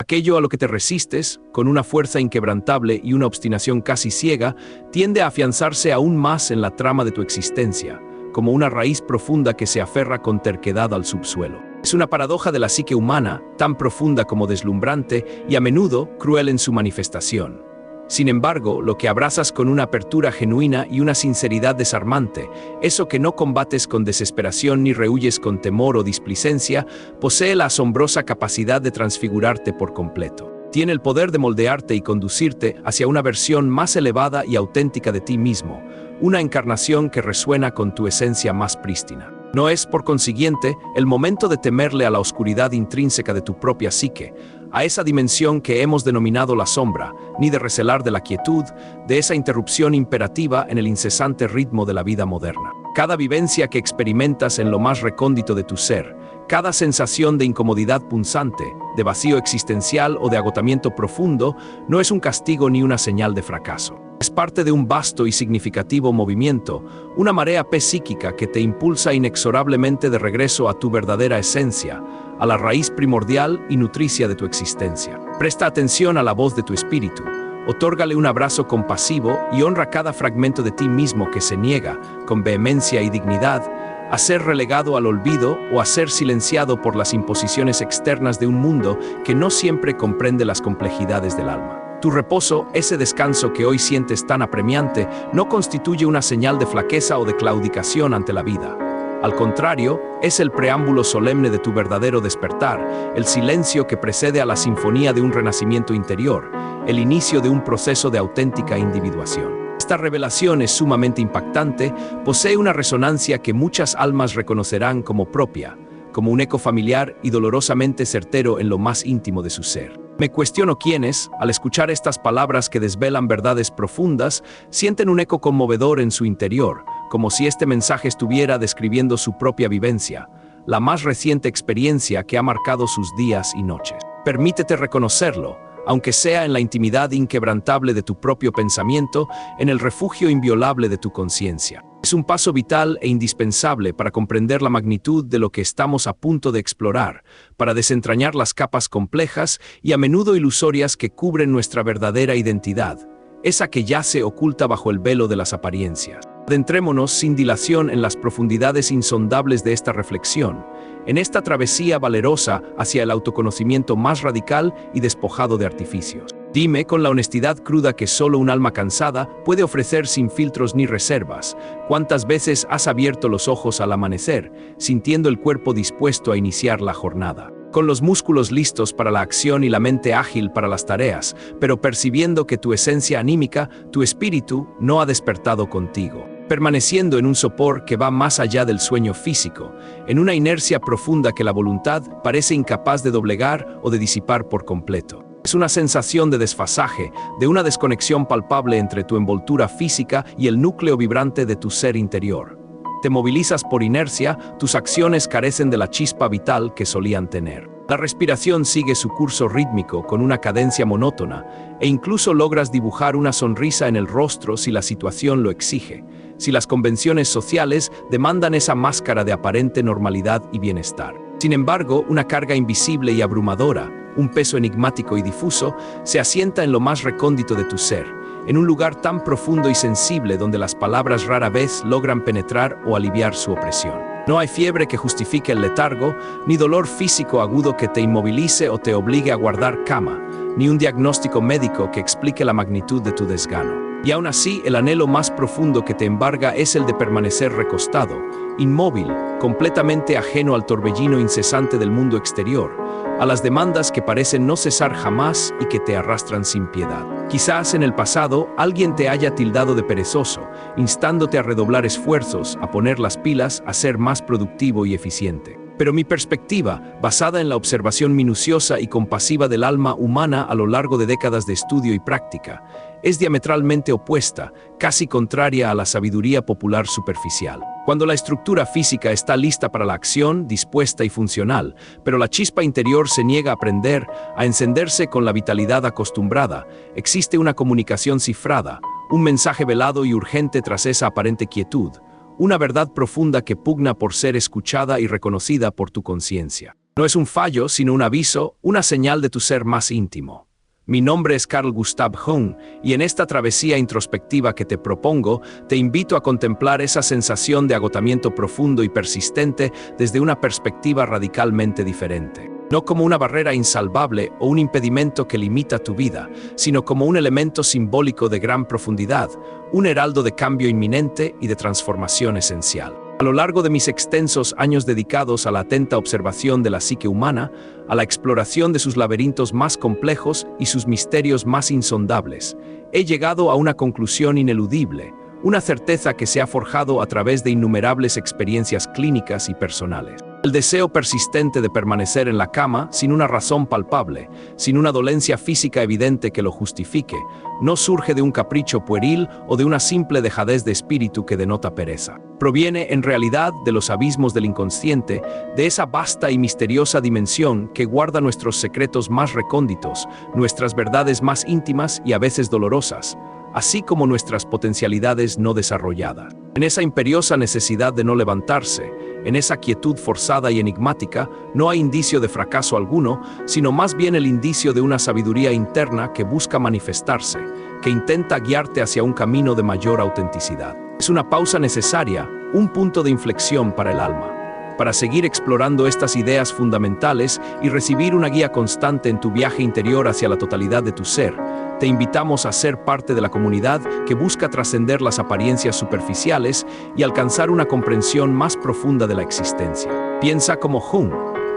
Aquello a lo que te resistes, con una fuerza inquebrantable y una obstinación casi ciega, tiende a afianzarse aún más en la trama de tu existencia, como una raíz profunda que se aferra con terquedad al subsuelo. Es una paradoja de la psique humana, tan profunda como deslumbrante y a menudo cruel en su manifestación. Sin embargo, lo que abrazas con una apertura genuina y una sinceridad desarmante, eso que no combates con desesperación ni rehuyes con temor o displicencia, posee la asombrosa capacidad de transfigurarte por completo. Tiene el poder de moldearte y conducirte hacia una versión más elevada y auténtica de ti mismo, una encarnación que resuena con tu esencia más prístina. No es, por consiguiente, el momento de temerle a la oscuridad intrínseca de tu propia psique, a esa dimensión que hemos denominado la sombra, ni de recelar de la quietud, de esa interrupción imperativa en el incesante ritmo de la vida moderna. Cada vivencia que experimentas en lo más recóndito de tu ser, cada sensación de incomodidad punzante, de vacío existencial o de agotamiento profundo, no es un castigo ni una señal de fracaso. Es parte de un vasto y significativo movimiento, una marea psíquica que te impulsa inexorablemente de regreso a tu verdadera esencia, a la raíz primordial y nutricia de tu existencia. Presta atención a la voz de tu espíritu, otórgale un abrazo compasivo y honra cada fragmento de ti mismo que se niega, con vehemencia y dignidad, a ser relegado al olvido o a ser silenciado por las imposiciones externas de un mundo que no siempre comprende las complejidades del alma. Tu reposo, ese descanso que hoy sientes tan apremiante, no constituye una señal de flaqueza o de claudicación ante la vida. Al contrario, es el preámbulo solemne de tu verdadero despertar, el silencio que precede a la sinfonía de un renacimiento interior, el inicio de un proceso de auténtica individuación. Esta revelación es sumamente impactante, posee una resonancia que muchas almas reconocerán como propia, como un eco familiar y dolorosamente certero en lo más íntimo de su ser. Me cuestiono quiénes, al escuchar estas palabras que desvelan verdades profundas, sienten un eco conmovedor en su interior, como si este mensaje estuviera describiendo su propia vivencia, la más reciente experiencia que ha marcado sus días y noches. Permítete reconocerlo, aunque sea en la intimidad inquebrantable de tu propio pensamiento, en el refugio inviolable de tu conciencia. Es un paso vital e indispensable para comprender la magnitud de lo que estamos a punto de explorar, para desentrañar las capas complejas y a menudo ilusorias que cubren nuestra verdadera identidad, esa que yace oculta bajo el velo de las apariencias. Adentrémonos sin dilación en las profundidades insondables de esta reflexión, en esta travesía valerosa hacia el autoconocimiento más radical y despojado de artificios. Dime con la honestidad cruda que solo un alma cansada puede ofrecer sin filtros ni reservas, ¿cuántas veces has abierto los ojos al amanecer, sintiendo el cuerpo dispuesto a iniciar la jornada? Con los músculos listos para la acción y la mente ágil para las tareas, pero percibiendo que tu esencia anímica, tu espíritu, no ha despertado contigo, permaneciendo en un sopor que va más allá del sueño físico, en una inercia profunda que la voluntad parece incapaz de doblegar o de disipar por completo. Es una sensación de desfasaje, de una desconexión palpable entre tu envoltura física y el núcleo vibrante de tu ser interior. Te movilizas por inercia, tus acciones carecen de la chispa vital que solían tener. La respiración sigue su curso rítmico con una cadencia monótona, e incluso logras dibujar una sonrisa en el rostro si la situación lo exige, si las convenciones sociales demandan esa máscara de aparente normalidad y bienestar. Sin embargo, una carga invisible y abrumadora, un peso enigmático y difuso, se asienta en lo más recóndito de tu ser, en un lugar tan profundo y sensible donde las palabras rara vez logran penetrar o aliviar su opresión. No hay fiebre que justifique el letargo, ni dolor físico agudo que te inmovilice o te obligue a guardar cama, ni un diagnóstico médico que explique la magnitud de tu desgano. Y aún así, el anhelo más profundo que te embarga es el de permanecer recostado, inmóvil, completamente ajeno al torbellino incesante del mundo exterior, a las demandas que parecen no cesar jamás y que te arrastran sin piedad. Quizás en el pasado alguien te haya tildado de perezoso, instándote a redoblar esfuerzos, a poner las pilas, a ser más productivo y eficiente. Pero mi perspectiva, basada en la observación minuciosa y compasiva del alma humana a lo largo de décadas de estudio y práctica, es diametralmente opuesta, casi contraria a la sabiduría popular superficial. Cuando la estructura física está lista para la acción, dispuesta y funcional, pero la chispa interior se niega a aprender, a encenderse con la vitalidad acostumbrada, existe una comunicación cifrada, un mensaje velado y urgente tras esa aparente quietud, una verdad profunda que pugna por ser escuchada y reconocida por tu conciencia. No es un fallo, sino un aviso, una señal de tu ser más íntimo. Mi nombre es Carl Gustav Jung, y en esta travesía introspectiva que te propongo, te invito a contemplar esa sensación de agotamiento profundo y persistente desde una perspectiva radicalmente diferente. No como una barrera insalvable o un impedimento que limita tu vida, sino como un elemento simbólico de gran profundidad, un heraldo de cambio inminente y de transformación esencial. A lo largo de mis extensos años dedicados a la atenta observación de la psique humana, a la exploración de sus laberintos más complejos y sus misterios más insondables, he llegado a una conclusión ineludible, una certeza que se ha forjado a través de innumerables experiencias clínicas y personales. El deseo persistente de permanecer en la cama sin una razón palpable, sin una dolencia física evidente que lo justifique, no surge de un capricho pueril o de una simple dejadez de espíritu que denota pereza. Proviene en realidad de los abismos del inconsciente, de esa vasta y misteriosa dimensión que guarda nuestros secretos más recónditos, nuestras verdades más íntimas y a veces dolorosas, así como nuestras potencialidades no desarrolladas. En esa imperiosa necesidad de no levantarse, en esa quietud forzada y enigmática, no hay indicio de fracaso alguno, sino más bien el indicio de una sabiduría interna que busca manifestarse, que intenta guiarte hacia un camino de mayor autenticidad. Es una pausa necesaria, un punto de inflexión para el alma, para seguir explorando estas ideas fundamentales y recibir una guía constante en tu viaje interior hacia la totalidad de tu ser. Te invitamos a ser parte de la comunidad que busca trascender las apariencias superficiales y alcanzar una comprensión más profunda de la existencia. Piensa como Jung,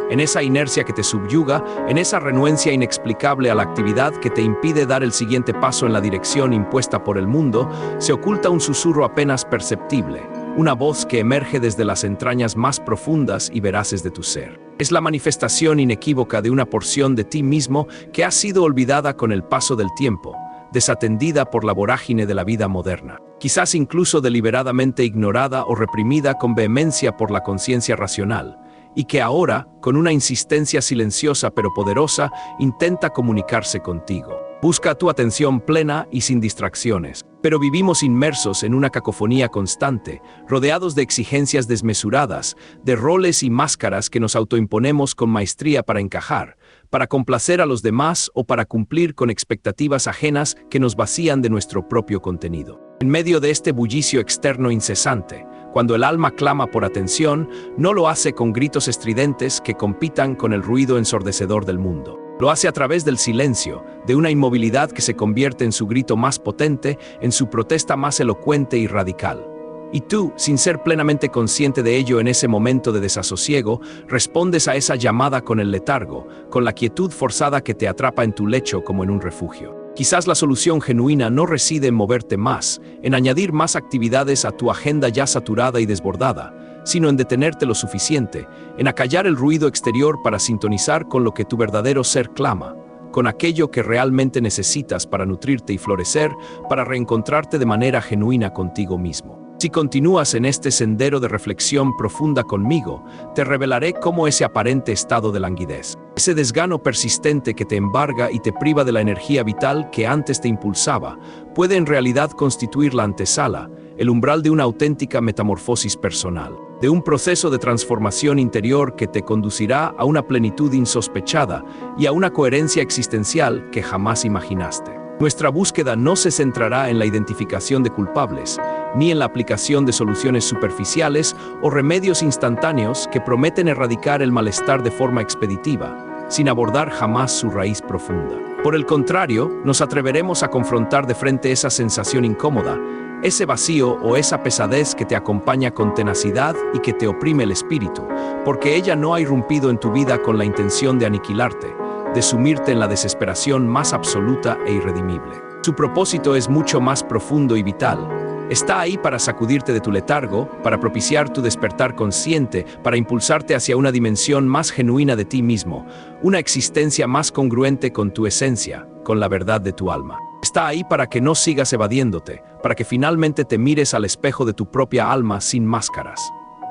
en esa inercia que te subyuga, en esa renuencia inexplicable a la actividad que te impide dar el siguiente paso en la dirección impuesta por el mundo, se oculta un susurro apenas perceptible, una voz que emerge desde las entrañas más profundas y veraces de tu ser. Es la manifestación inequívoca de una porción de ti mismo que ha sido olvidada con el paso del tiempo, desatendida por la vorágine de la vida moderna, quizás incluso deliberadamente ignorada o reprimida con vehemencia por la conciencia racional, y que ahora, con una insistencia silenciosa pero poderosa, intenta comunicarse contigo. Busca tu atención plena y sin distracciones, pero vivimos inmersos en una cacofonía constante, rodeados de exigencias desmesuradas, de roles y máscaras que nos autoimponemos con maestría para encajar, para complacer a los demás o para cumplir con expectativas ajenas que nos vacían de nuestro propio contenido. En medio de este bullicio externo incesante, cuando el alma clama por atención, no lo hace con gritos estridentes que compitan con el ruido ensordecedor del mundo. Lo hace a través del silencio, de una inmovilidad que se convierte en su grito más potente, en su protesta más elocuente y radical. Y tú, sin ser plenamente consciente de ello en ese momento de desasosiego, respondes a esa llamada con el letargo, con la quietud forzada que te atrapa en tu lecho como en un refugio. Quizás la solución genuina no reside en moverte más, en añadir más actividades a tu agenda ya saturada y desbordada, sino en detenerte lo suficiente, en acallar el ruido exterior para sintonizar con lo que tu verdadero ser clama, con aquello que realmente necesitas para nutrirte y florecer, para reencontrarte de manera genuina contigo mismo. Si continúas en este sendero de reflexión profunda conmigo, te revelaré cómo ese aparente estado de languidez, ese desgano persistente que te embarga y te priva de la energía vital que antes te impulsaba, puede en realidad constituir la antesala, el umbral de una auténtica metamorfosis personal, de un proceso de transformación interior que te conducirá a una plenitud insospechada y a una coherencia existencial que jamás imaginaste. Nuestra búsqueda no se centrará en la identificación de culpables, ni en la aplicación de soluciones superficiales o remedios instantáneos que prometen erradicar el malestar de forma expeditiva, sin abordar jamás su raíz profunda. Por el contrario, nos atreveremos a confrontar de frente esa sensación incómoda, ese vacío o esa pesadez que te acompaña con tenacidad y que te oprime el espíritu, porque ella no ha irrumpido en tu vida con la intención de aniquilarte, de sumirte en la desesperación más absoluta e irredimible. Su propósito es mucho más profundo y vital. Está ahí para sacudirte de tu letargo, para propiciar tu despertar consciente, para impulsarte hacia una dimensión más genuina de ti mismo, una existencia más congruente con tu esencia, con la verdad de tu alma. Está ahí para que no sigas evadiéndote, para que finalmente te mires al espejo de tu propia alma sin máscaras.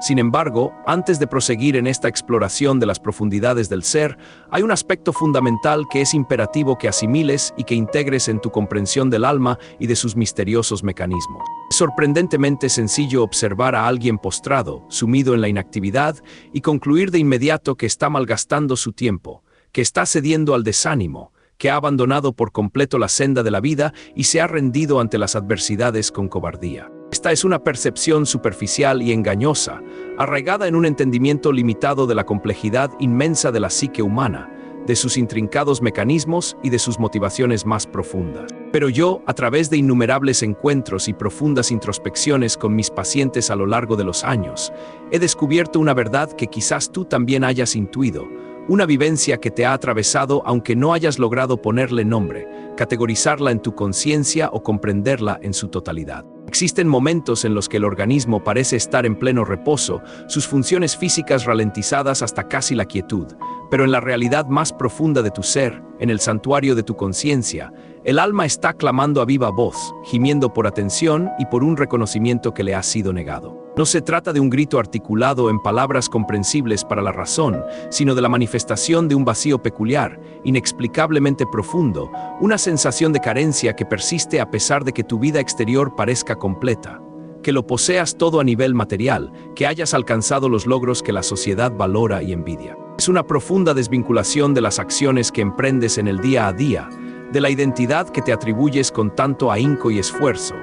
Sin embargo, antes de proseguir en esta exploración de las profundidades del ser, hay un aspecto fundamental que es imperativo que asimiles y que integres en tu comprensión del alma y de sus misteriosos mecanismos. Es sorprendentemente sencillo observar a alguien postrado, sumido en la inactividad, y concluir de inmediato que está malgastando su tiempo, que está cediendo al desánimo, que ha abandonado por completo la senda de la vida y se ha rendido ante las adversidades con cobardía. Esta es una percepción superficial y engañosa, arraigada en un entendimiento limitado de la complejidad inmensa de la psique humana, de sus intrincados mecanismos y de sus motivaciones más profundas. Pero yo, a través de innumerables encuentros y profundas introspecciones con mis pacientes a lo largo de los años, he descubierto una verdad que quizás tú también hayas intuido, una vivencia que te ha atravesado aunque no hayas logrado ponerle nombre, categorizarla en tu conciencia o comprenderla en su totalidad. Existen momentos en los que el organismo parece estar en pleno reposo, sus funciones físicas ralentizadas hasta casi la quietud, pero en la realidad más profunda de tu ser, en el santuario de tu conciencia, el alma está clamando a viva voz, gimiendo por atención y por un reconocimiento que le ha sido negado. No se trata de un grito articulado en palabras comprensibles para la razón, sino de la manifestación de un vacío peculiar, inexplicablemente profundo, una sensación de carencia que persiste a pesar de que tu vida exterior parezca completa, que lo poseas todo a nivel material, que hayas alcanzado los logros que la sociedad valora y envidia. Es una profunda desvinculación de las acciones que emprendes en el día a día, de la identidad que te atribuyes con tanto ahínco y esfuerzo,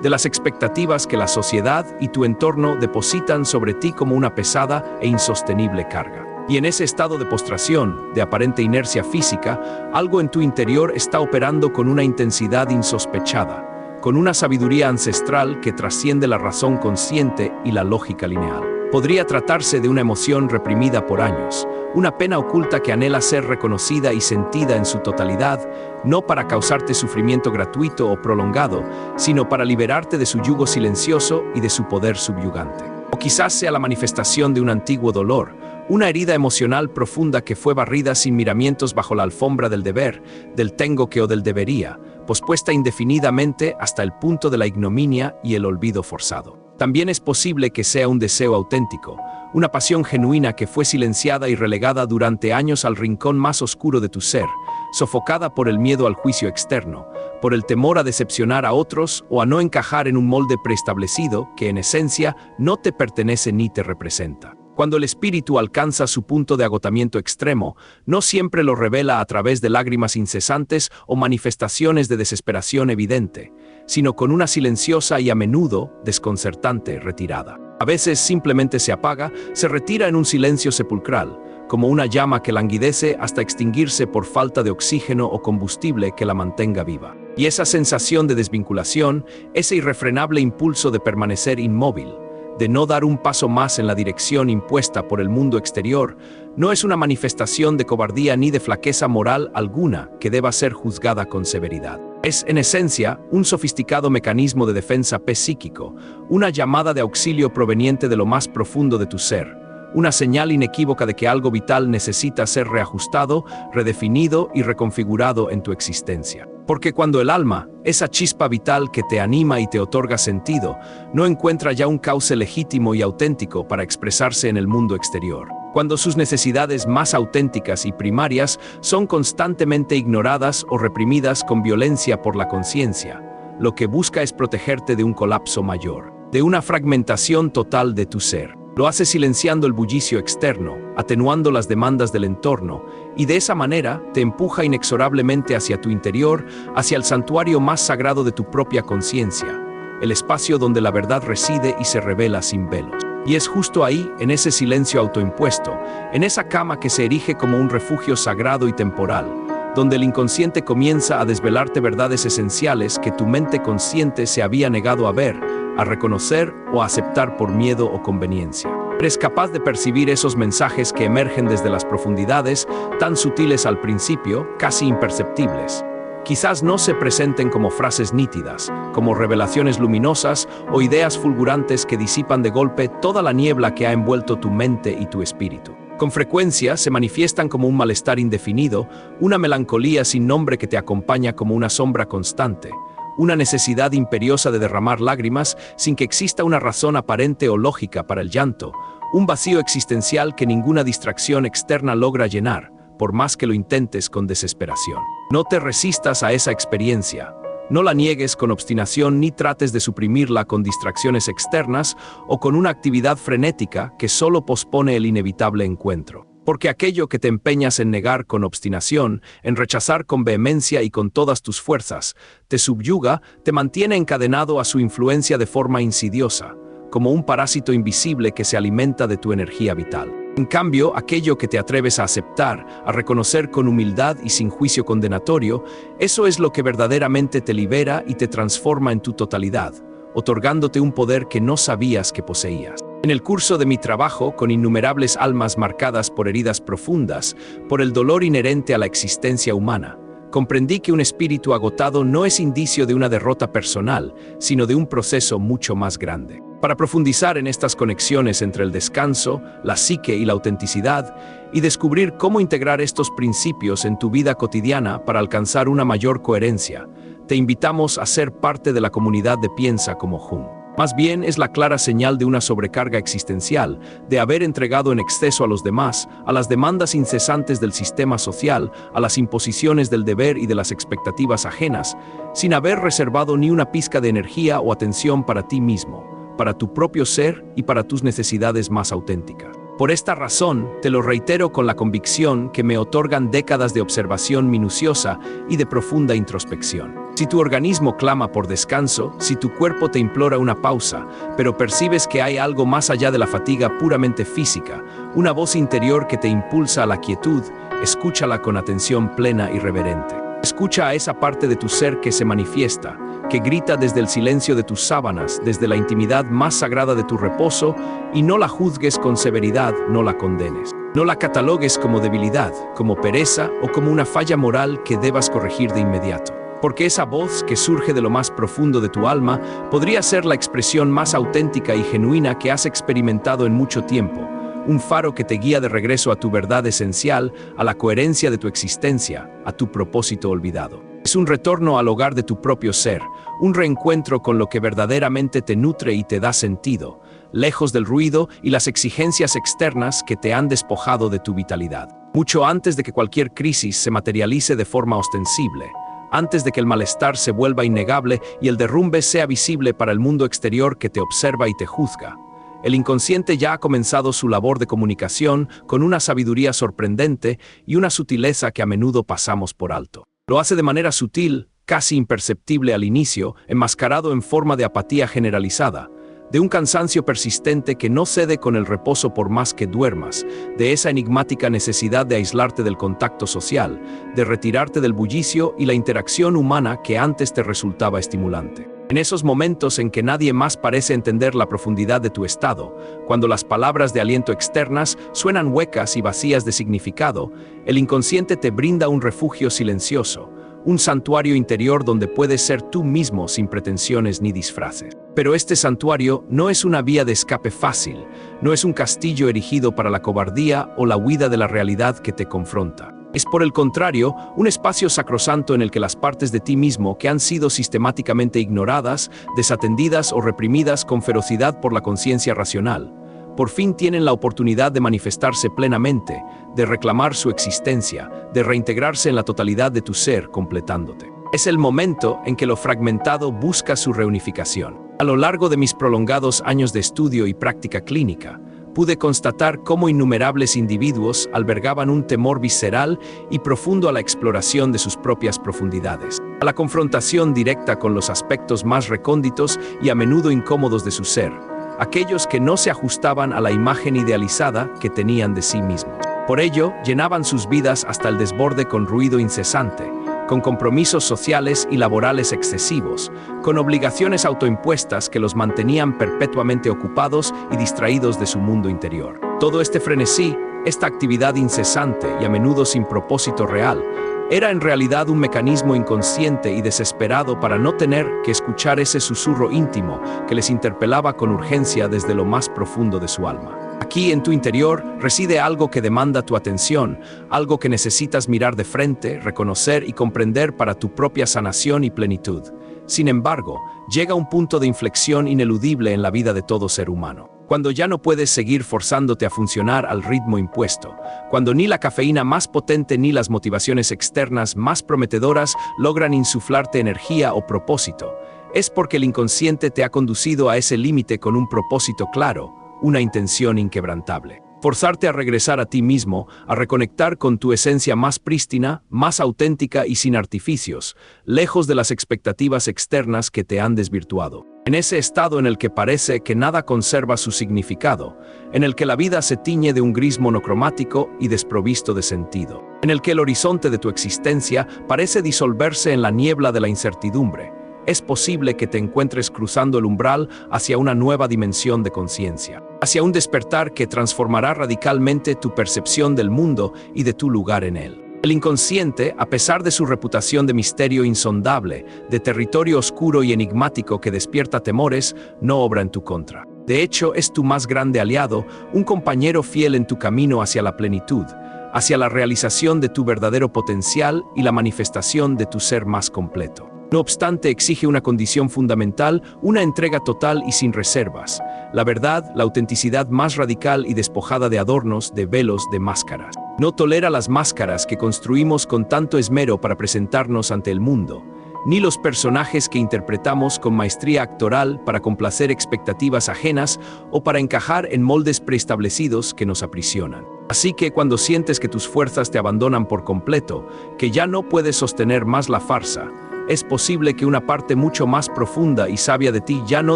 de las expectativas que la sociedad y tu entorno depositan sobre ti como una pesada e insostenible carga. Y en ese estado de postración, de aparente inercia física, algo en tu interior está operando con una intensidad insospechada, con una sabiduría ancestral que trasciende la razón consciente y la lógica lineal. Podría tratarse de una emoción reprimida por años, una pena oculta que anhela ser reconocida y sentida en su totalidad, no para causarte sufrimiento gratuito o prolongado, sino para liberarte de su yugo silencioso y de su poder subyugante. O quizás sea la manifestación de un antiguo dolor, una herida emocional profunda que fue barrida sin miramientos bajo la alfombra del deber, del tengo que o del debería, pospuesta indefinidamente hasta el punto de la ignominia y el olvido forzado. También es posible que sea un deseo auténtico, una pasión genuina que fue silenciada y relegada durante años al rincón más oscuro de tu ser, sofocada por el miedo al juicio externo, por el temor a decepcionar a otros o a no encajar en un molde preestablecido que en esencia no te pertenece ni te representa. Cuando el espíritu alcanza su punto de agotamiento extremo, no siempre lo revela a través de lágrimas incesantes o manifestaciones de desesperación evidente, sino con una silenciosa y a menudo desconcertante retirada. A veces simplemente se apaga, se retira en un silencio sepulcral, como una llama que languidece hasta extinguirse por falta de oxígeno o combustible que la mantenga viva. Y esa sensación de desvinculación, ese irrefrenable impulso de permanecer inmóvil, de no dar un paso más en la dirección impuesta por el mundo exterior, no es una manifestación de cobardía ni de flaqueza moral alguna que deba ser juzgada con severidad. Es, en esencia, un sofisticado mecanismo de defensa psíquico, una llamada de auxilio proveniente de lo más profundo de tu ser, una señal inequívoca de que algo vital necesita ser reajustado, redefinido y reconfigurado en tu existencia. Porque cuando el alma, esa chispa vital que te anima y te otorga sentido, no encuentra ya un cauce legítimo y auténtico para expresarse en el mundo exterior, cuando sus necesidades más auténticas y primarias son constantemente ignoradas o reprimidas con violencia por la conciencia, lo que busca es protegerte de un colapso mayor, de una fragmentación total de tu ser. Lo hace silenciando el bullicio externo, atenuando las demandas del entorno, y de esa manera te empuja inexorablemente hacia tu interior, hacia el santuario más sagrado de tu propia conciencia, el espacio donde la verdad reside y se revela sin velos. Y es justo ahí, en ese silencio autoimpuesto, en esa cama que se erige como un refugio sagrado y temporal, donde el inconsciente comienza a desvelarte verdades esenciales que tu mente consciente se había negado a ver, a reconocer o a aceptar por miedo o conveniencia. Eres capaz de percibir esos mensajes que emergen desde las profundidades, tan sutiles al principio, casi imperceptibles. Quizás no se presenten como frases nítidas, como revelaciones luminosas o ideas fulgurantes que disipan de golpe toda la niebla que ha envuelto tu mente y tu espíritu. Con frecuencia se manifiestan como un malestar indefinido, una melancolía sin nombre que te acompaña como una sombra constante, una necesidad imperiosa de derramar lágrimas sin que exista una razón aparente o lógica para el llanto, un vacío existencial que ninguna distracción externa logra llenar, por más que lo intentes con desesperación. No te resistas a esa experiencia. No la niegues con obstinación ni trates de suprimirla con distracciones externas o con una actividad frenética que solo pospone el inevitable encuentro. Porque aquello que te empeñas en negar con obstinación, en rechazar con vehemencia y con todas tus fuerzas, te subyuga, te mantiene encadenado a su influencia de forma insidiosa, como un parásito invisible que se alimenta de tu energía vital. En cambio, aquello que te atreves a aceptar, a reconocer con humildad y sin juicio condenatorio, eso es lo que verdaderamente te libera y te transforma en tu totalidad, otorgándote un poder que no sabías que poseías. En el curso de mi trabajo con innumerables almas marcadas por heridas profundas, por el dolor inherente a la existencia humana, comprendí que un espíritu agotado no es indicio de una derrota personal, sino de un proceso mucho más grande. Para profundizar en estas conexiones entre el descanso, la psique y la autenticidad, y descubrir cómo integrar estos principios en tu vida cotidiana para alcanzar una mayor coherencia, te invitamos a ser parte de la comunidad de Piensa como Jung. Más bien es la clara señal de una sobrecarga existencial, de haber entregado en exceso a los demás, a las demandas incesantes del sistema social, a las imposiciones del deber y de las expectativas ajenas, sin haber reservado ni una pizca de energía o atención para ti mismo, para tu propio ser y para tus necesidades más auténticas. Por esta razón, te lo reitero con la convicción que me otorgan décadas de observación minuciosa y de profunda introspección. Si tu organismo clama por descanso, si tu cuerpo te implora una pausa, pero percibes que hay algo más allá de la fatiga puramente física, una voz interior que te impulsa a la quietud, escúchala con atención plena y reverente. Escucha a esa parte de tu ser que se manifiesta, que grita desde el silencio de tus sábanas, desde la intimidad más sagrada de tu reposo, y no la juzgues con severidad, no la condenes. No la catalogues como debilidad, como pereza o como una falla moral que debas corregir de inmediato. Porque esa voz que surge de lo más profundo de tu alma podría ser la expresión más auténtica y genuina que has experimentado en mucho tiempo, un faro que te guía de regreso a tu verdad esencial, a la coherencia de tu existencia, a tu propósito olvidado. Es un retorno al hogar de tu propio ser, un reencuentro con lo que verdaderamente te nutre y te da sentido, lejos del ruido y las exigencias externas que te han despojado de tu vitalidad. Mucho antes de que cualquier crisis se materialice de forma ostensible, antes de que el malestar se vuelva innegable y el derrumbe sea visible para el mundo exterior que te observa y te juzga, el inconsciente ya ha comenzado su labor de comunicación con una sabiduría sorprendente y una sutileza que a menudo pasamos por alto. Lo hace de manera sutil, casi imperceptible al inicio, enmascarado en forma de apatía generalizada, de un cansancio persistente que no cede con el reposo por más que duermas, de esa enigmática necesidad de aislarte del contacto social, de retirarte del bullicio y la interacción humana que antes te resultaba estimulante. En esos momentos en que nadie más parece entender la profundidad de tu estado, cuando las palabras de aliento externas suenan huecas y vacías de significado, el inconsciente te brinda un refugio silencioso, un santuario interior donde puedes ser tú mismo sin pretensiones ni disfraces. Pero este santuario no es una vía de escape fácil, no es un castillo erigido para la cobardía o la huida de la realidad que te confronta. Es por el contrario, un espacio sacrosanto en el que las partes de ti mismo que han sido sistemáticamente ignoradas, desatendidas o reprimidas con ferocidad por la conciencia racional, por fin tienen la oportunidad de manifestarse plenamente, de reclamar su existencia, de reintegrarse en la totalidad de tu ser, completándote. Es el momento en que lo fragmentado busca su reunificación. A lo largo de mis prolongados años de estudio y práctica clínica, pude constatar cómo innumerables individuos albergaban un temor visceral y profundo a la exploración de sus propias profundidades, a la confrontación directa con los aspectos más recónditos y a menudo incómodos de su ser, aquellos que no se ajustaban a la imagen idealizada que tenían de sí mismos. Por ello, llenaban sus vidas hasta el desborde con ruido incesante, con compromisos sociales y laborales excesivos, con obligaciones autoimpuestas que los mantenían perpetuamente ocupados y distraídos de su mundo interior. Todo este frenesí, esta actividad incesante y a menudo sin propósito real, era en realidad un mecanismo inconsciente y desesperado para no tener que escuchar ese susurro íntimo que les interpelaba con urgencia desde lo más profundo de su alma. Aquí en tu interior reside algo que demanda tu atención, algo que necesitas mirar de frente, reconocer y comprender para tu propia sanación y plenitud. Sin embargo, llega un punto de inflexión ineludible en la vida de todo ser humano. cuando ya no puedes seguir forzándote a funcionar al ritmo impuesto, cuando ni la cafeína más potente ni las motivaciones externas más prometedoras logran insuflarte energía o propósito. Es porque el inconsciente te ha conducido a ese límite con un propósito claro, una intención inquebrantable. Forzarte a regresar a ti mismo, a reconectar con tu esencia más prístina, más auténtica y sin artificios, lejos de las expectativas externas que te han desvirtuado. En ese estado en el que parece que nada conserva su significado, en el que la vida se tiñe de un gris monocromático y desprovisto de sentido, en el que el horizonte de tu existencia parece disolverse en la niebla de la incertidumbre, es posible que te encuentres cruzando el umbral hacia una nueva dimensión de conciencia, hacia un despertar que transformará radicalmente tu percepción del mundo y de tu lugar en él. El inconsciente, a pesar de su reputación de misterio insondable, de territorio oscuro y enigmático que despierta temores, no obra en tu contra. De hecho, es tu más grande aliado, un compañero fiel en tu camino hacia la plenitud, hacia la realización de tu verdadero potencial y la manifestación de tu ser más completo. No obstante, exige una condición fundamental, una entrega total y sin reservas. La verdad, la autenticidad más radical y despojada de adornos, de velos, de máscaras. No tolera las máscaras que construimos con tanto esmero para presentarnos ante el mundo, ni los personajes que interpretamos con maestría actoral para complacer expectativas ajenas o para encajar en moldes preestablecidos que nos aprisionan. Así que cuando sientes que tus fuerzas te abandonan por completo, que ya no puedes sostener más la farsa, es posible que una parte mucho más profunda y sabia de ti ya no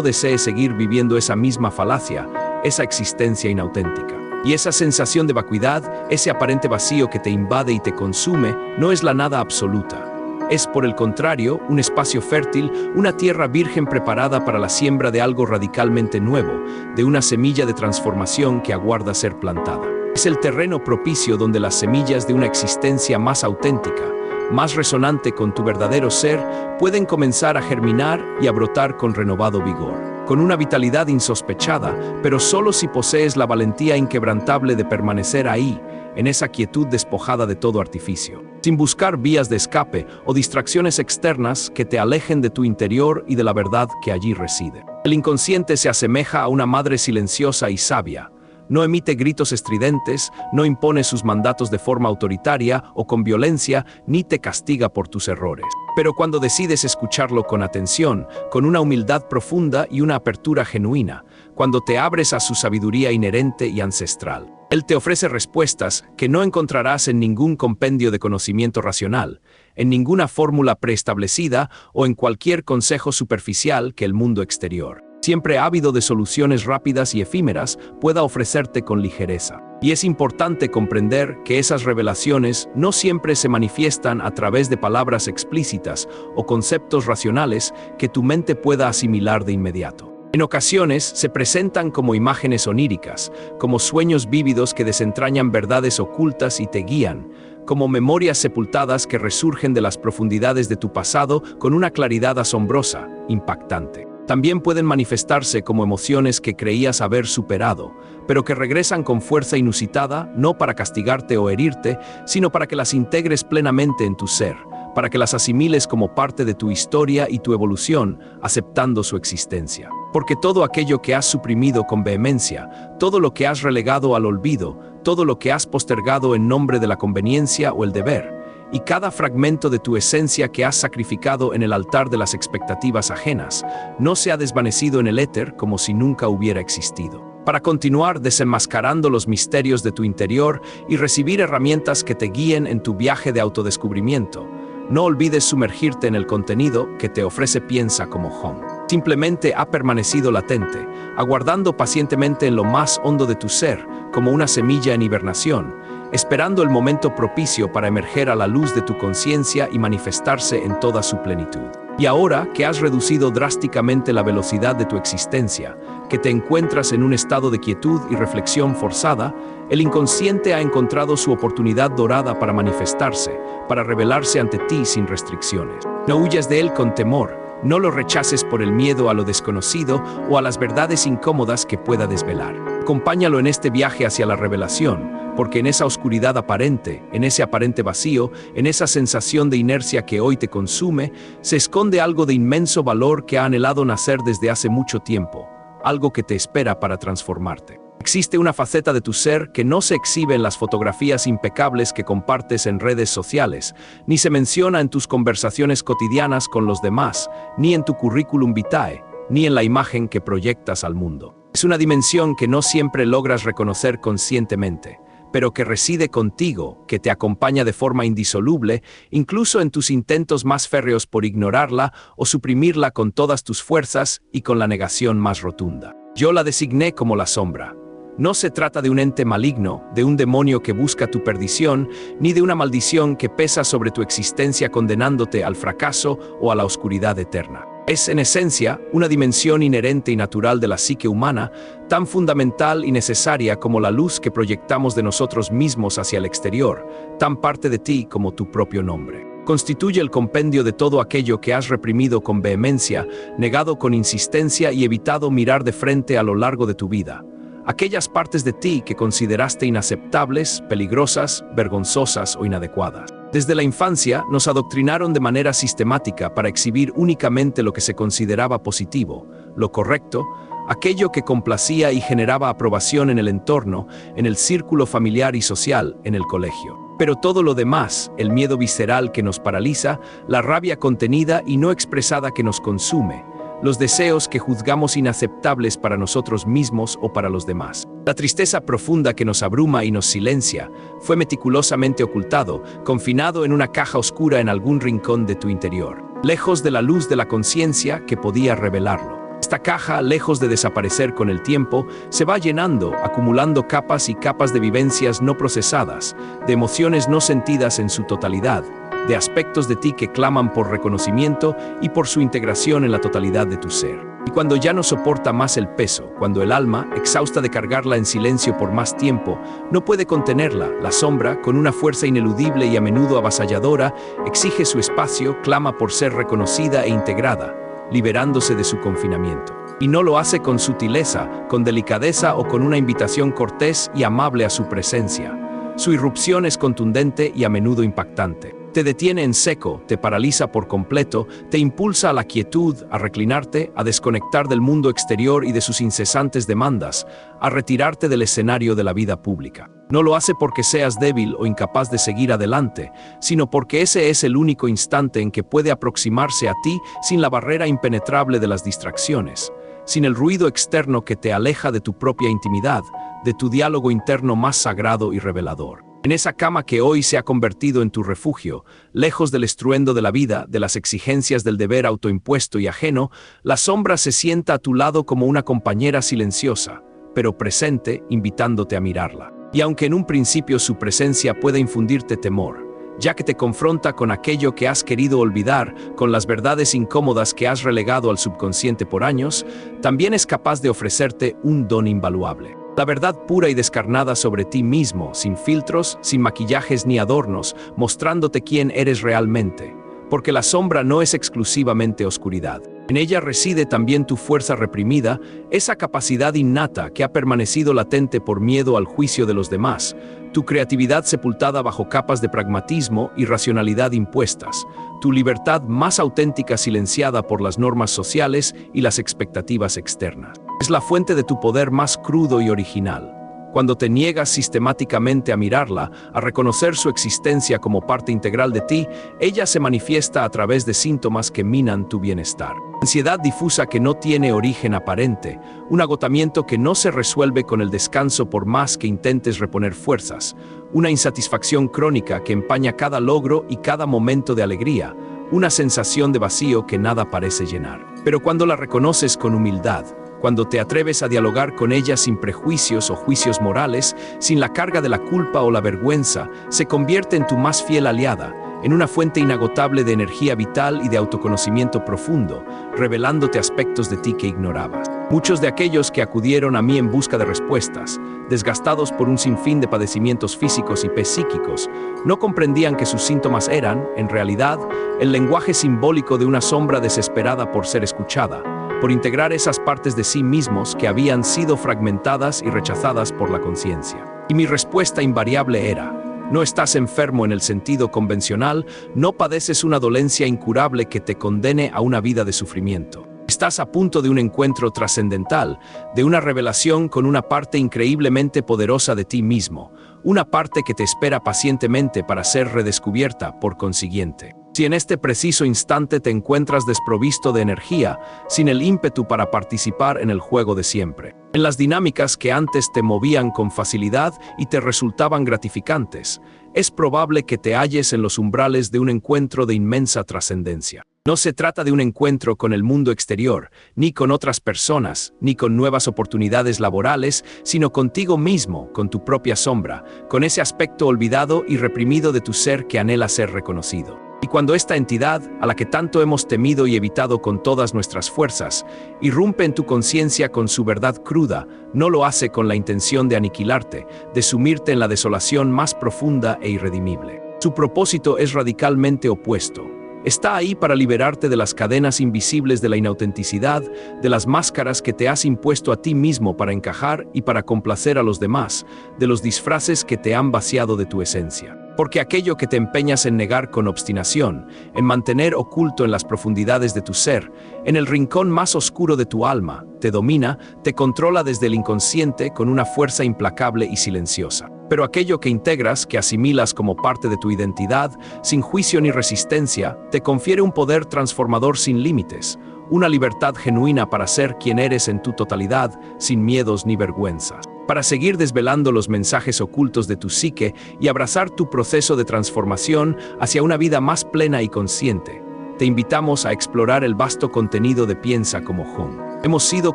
desee seguir viviendo esa misma falacia, esa existencia inauténtica. Y esa sensación de vacuidad, ese aparente vacío que te invade y te consume, no es la nada absoluta. Es, por el contrario, un espacio fértil, una tierra virgen preparada para la siembra de algo radicalmente nuevo, de una semilla de transformación que aguarda ser plantada. Es el terreno propicio donde las semillas de una existencia más auténtica, más resonante con tu verdadero ser, pueden comenzar a germinar y a brotar con renovado vigor, con una vitalidad insospechada, pero solo si posees la valentía inquebrantable de permanecer ahí, en esa quietud despojada de todo artificio, sin buscar vías de escape o distracciones externas que te alejen de tu interior y de la verdad que allí reside. El inconsciente se asemeja a una madre silenciosa y sabia. No emite gritos estridentes, no impone sus mandatos de forma autoritaria o con violencia, ni te castiga por tus errores. Pero cuando decides escucharlo con atención, con una humildad profunda y una apertura genuina, cuando te abres a su sabiduría inherente y ancestral, él te ofrece respuestas que no encontrarás en ningún compendio de conocimiento racional, en ninguna fórmula preestablecida o en cualquier consejo superficial que el mundo exterior, siempre ávido de soluciones rápidas y efímeras, pueda ofrecerte con ligereza. Y es importante comprender que esas revelaciones no siempre se manifiestan a través de palabras explícitas o conceptos racionales que tu mente pueda asimilar de inmediato. En ocasiones se presentan como imágenes oníricas, como sueños vívidos que desentrañan verdades ocultas y te guían, como memorias sepultadas que resurgen de las profundidades de tu pasado con una claridad asombrosa, impactante. También pueden manifestarse como emociones que creías haber superado, pero que regresan con fuerza inusitada, no para castigarte o herirte, sino para que las integres plenamente en tu ser, para que las asimiles como parte de tu historia y tu evolución, aceptando su existencia. Porque todo aquello que has suprimido con vehemencia, todo lo que has relegado al olvido, todo lo que has postergado en nombre de la conveniencia o el deber, y cada fragmento de tu esencia que has sacrificado en el altar de las expectativas ajenas, no se ha desvanecido en el éter como si nunca hubiera existido. Para continuar desenmascarando los misterios de tu interior y recibir herramientas que te guíen en tu viaje de autodescubrimiento, no olvides sumergirte en el contenido que te ofrece Piensa como Hong. Simplemente ha permanecido latente, aguardando pacientemente en lo más hondo de tu ser, como una semilla en hibernación, esperando el momento propicio para emerger a la luz de tu conciencia y manifestarse en toda su plenitud. Y ahora que has reducido drásticamente la velocidad de tu existencia, que te encuentras en un estado de quietud y reflexión forzada, el inconsciente ha encontrado su oportunidad dorada para manifestarse, para revelarse ante ti sin restricciones. No huyas de él con temor, no lo rechaces por el miedo a lo desconocido o a las verdades incómodas que pueda desvelar. Acompáñalo en este viaje hacia la revelación, porque en esa oscuridad aparente, en ese aparente vacío, en esa sensación de inercia que hoy te consume, se esconde algo de inmenso valor que ha anhelado nacer desde hace mucho tiempo, algo que te espera para transformarte. Existe una faceta de tu ser que no se exhibe en las fotografías impecables que compartes en redes sociales, ni se menciona en tus conversaciones cotidianas con los demás, ni en tu currículum vitae, ni en la imagen que proyectas al mundo. Es una dimensión que no siempre logras reconocer conscientemente, pero que reside contigo, que te acompaña de forma indisoluble, incluso en tus intentos más férreos por ignorarla o suprimirla con todas tus fuerzas y con la negación más rotunda. Yo la designé como la sombra. No se trata de un ente maligno, de un demonio que busca tu perdición, ni de una maldición que pesa sobre tu existencia condenándote al fracaso o a la oscuridad eterna. Es, en esencia, una dimensión inherente y natural de la psique humana, tan fundamental y necesaria como la luz que proyectamos de nosotros mismos hacia el exterior, tan parte de ti como tu propio nombre. Constituye el compendio de todo aquello que has reprimido con vehemencia, negado con insistencia y evitado mirar de frente a lo largo de tu vida. Aquellas partes de ti que consideraste inaceptables, peligrosas, vergonzosas o inadecuadas. Desde la infancia nos adoctrinaron de manera sistemática para exhibir únicamente lo que se consideraba positivo, lo correcto, aquello que complacía y generaba aprobación en el entorno, en el círculo familiar y social, en el colegio. Pero todo lo demás, el miedo visceral que nos paraliza, la rabia contenida y no expresada que nos consume, los deseos que juzgamos inaceptables para nosotros mismos o para los demás. La tristeza profunda que nos abruma y nos silencia fue meticulosamente ocultado, confinado en una caja oscura en algún rincón de tu interior, lejos de la luz de la conciencia que podía revelarlo. Esta caja, lejos de desaparecer con el tiempo, se va llenando, acumulando capas y capas de vivencias no procesadas, de emociones no sentidas en su totalidad, de aspectos de ti que claman por reconocimiento y por su integración en la totalidad de tu ser. Y cuando ya no soporta más el peso, cuando el alma, exhausta de cargarla en silencio por más tiempo, no puede contenerla, la sombra, con una fuerza ineludible y a menudo avasalladora, exige su espacio, clama por ser reconocida e integrada, liberándose de su confinamiento. Y no lo hace con sutileza, con delicadeza o con una invitación cortés y amable a su presencia. Su irrupción es contundente y a menudo impactante. Te detiene en seco, te paraliza por completo, te impulsa a la quietud, a reclinarte, a desconectar del mundo exterior y de sus incesantes demandas, a retirarte del escenario de la vida pública. No lo hace porque seas débil o incapaz de seguir adelante, sino porque ese es el único instante en que puede aproximarse a ti sin la barrera impenetrable de las distracciones, sin el ruido externo que te aleja de tu propia intimidad, de tu diálogo interno más sagrado y revelador. En esa cama que hoy se ha convertido en tu refugio, lejos del estruendo de la vida, de las exigencias del deber autoimpuesto y ajeno, la sombra se sienta a tu lado como una compañera silenciosa, pero presente, invitándote a mirarla. Y aunque en un principio su presencia pueda infundirte temor, ya que te confronta con aquello que has querido olvidar, con las verdades incómodas que has relegado al subconsciente por años, también es capaz de ofrecerte un don invaluable. La verdad pura y descarnada sobre ti mismo, sin filtros, sin maquillajes ni adornos, mostrándote quién eres realmente. Porque la sombra no es exclusivamente oscuridad. En ella reside también tu fuerza reprimida, esa capacidad innata que ha permanecido latente por miedo al juicio de los demás, tu creatividad sepultada bajo capas de pragmatismo y racionalidad impuestas, tu libertad más auténtica silenciada por las normas sociales y las expectativas externas. Es la fuente de tu poder más crudo y original. Cuando te niegas sistemáticamente a mirarla, a reconocer su existencia como parte integral de ti, ella se manifiesta a través de síntomas que minan tu bienestar. Ansiedad difusa que no tiene origen aparente, un agotamiento que no se resuelve con el descanso por más que intentes reponer fuerzas, una insatisfacción crónica que empaña cada logro y cada momento de alegría, una sensación de vacío que nada parece llenar. Pero cuando la reconoces con humildad, cuando te atreves a dialogar con ella sin prejuicios o juicios morales, sin la carga de la culpa o la vergüenza, se convierte en tu más fiel aliada, en una fuente inagotable de energía vital y de autoconocimiento profundo, revelándote aspectos de ti que ignorabas. Muchos de aquellos que acudieron a mí en busca de respuestas, desgastados por un sinfín de padecimientos físicos y psíquicos, no comprendían que sus síntomas eran, en realidad, el lenguaje simbólico de una sombra desesperada por ser escuchada, por integrar esas partes de sí mismos que habían sido fragmentadas y rechazadas por la conciencia. Y mi respuesta invariable era: no estás enfermo en el sentido convencional, no padeces una dolencia incurable que te condene a una vida de sufrimiento. Estás a punto de un encuentro trascendental, de una revelación con una parte increíblemente poderosa de ti mismo, una parte que te espera pacientemente para ser redescubierta por consiguiente. Si en este preciso instante te encuentras desprovisto de energía, sin el ímpetu para participar en el juego de siempre, en las dinámicas que antes te movían con facilidad y te resultaban gratificantes, es probable que te halles en los umbrales de un encuentro de inmensa trascendencia. No se trata de un encuentro con el mundo exterior, ni con otras personas, ni con nuevas oportunidades laborales, sino contigo mismo, con tu propia sombra, con ese aspecto olvidado y reprimido de tu ser que anhela ser reconocido. Y cuando esta entidad, a la que tanto hemos temido y evitado con todas nuestras fuerzas, irrumpe en tu conciencia con su verdad cruda, no lo hace con la intención de aniquilarte, de sumirte en la desolación más profunda e irredimible. Su propósito es radicalmente opuesto. Está ahí para liberarte de las cadenas invisibles de la inautenticidad, de las máscaras que te has impuesto a ti mismo para encajar y para complacer a los demás, de los disfraces que te han vaciado de tu esencia. Porque aquello que te empeñas en negar con obstinación, en mantener oculto en las profundidades de tu ser, en el rincón más oscuro de tu alma, te domina, te controla desde el inconsciente con una fuerza implacable y silenciosa. Pero aquello que integras, que asimilas como parte de tu identidad, sin juicio ni resistencia, te confiere un poder transformador sin límites, una libertad genuina para ser quien eres en tu totalidad, sin miedos ni vergüenzas. Para seguir desvelando los mensajes ocultos de tu psique y abrazar tu proceso de transformación hacia una vida más plena y consciente, te invitamos a explorar el vasto contenido de Piensa como Jung. Hemos sido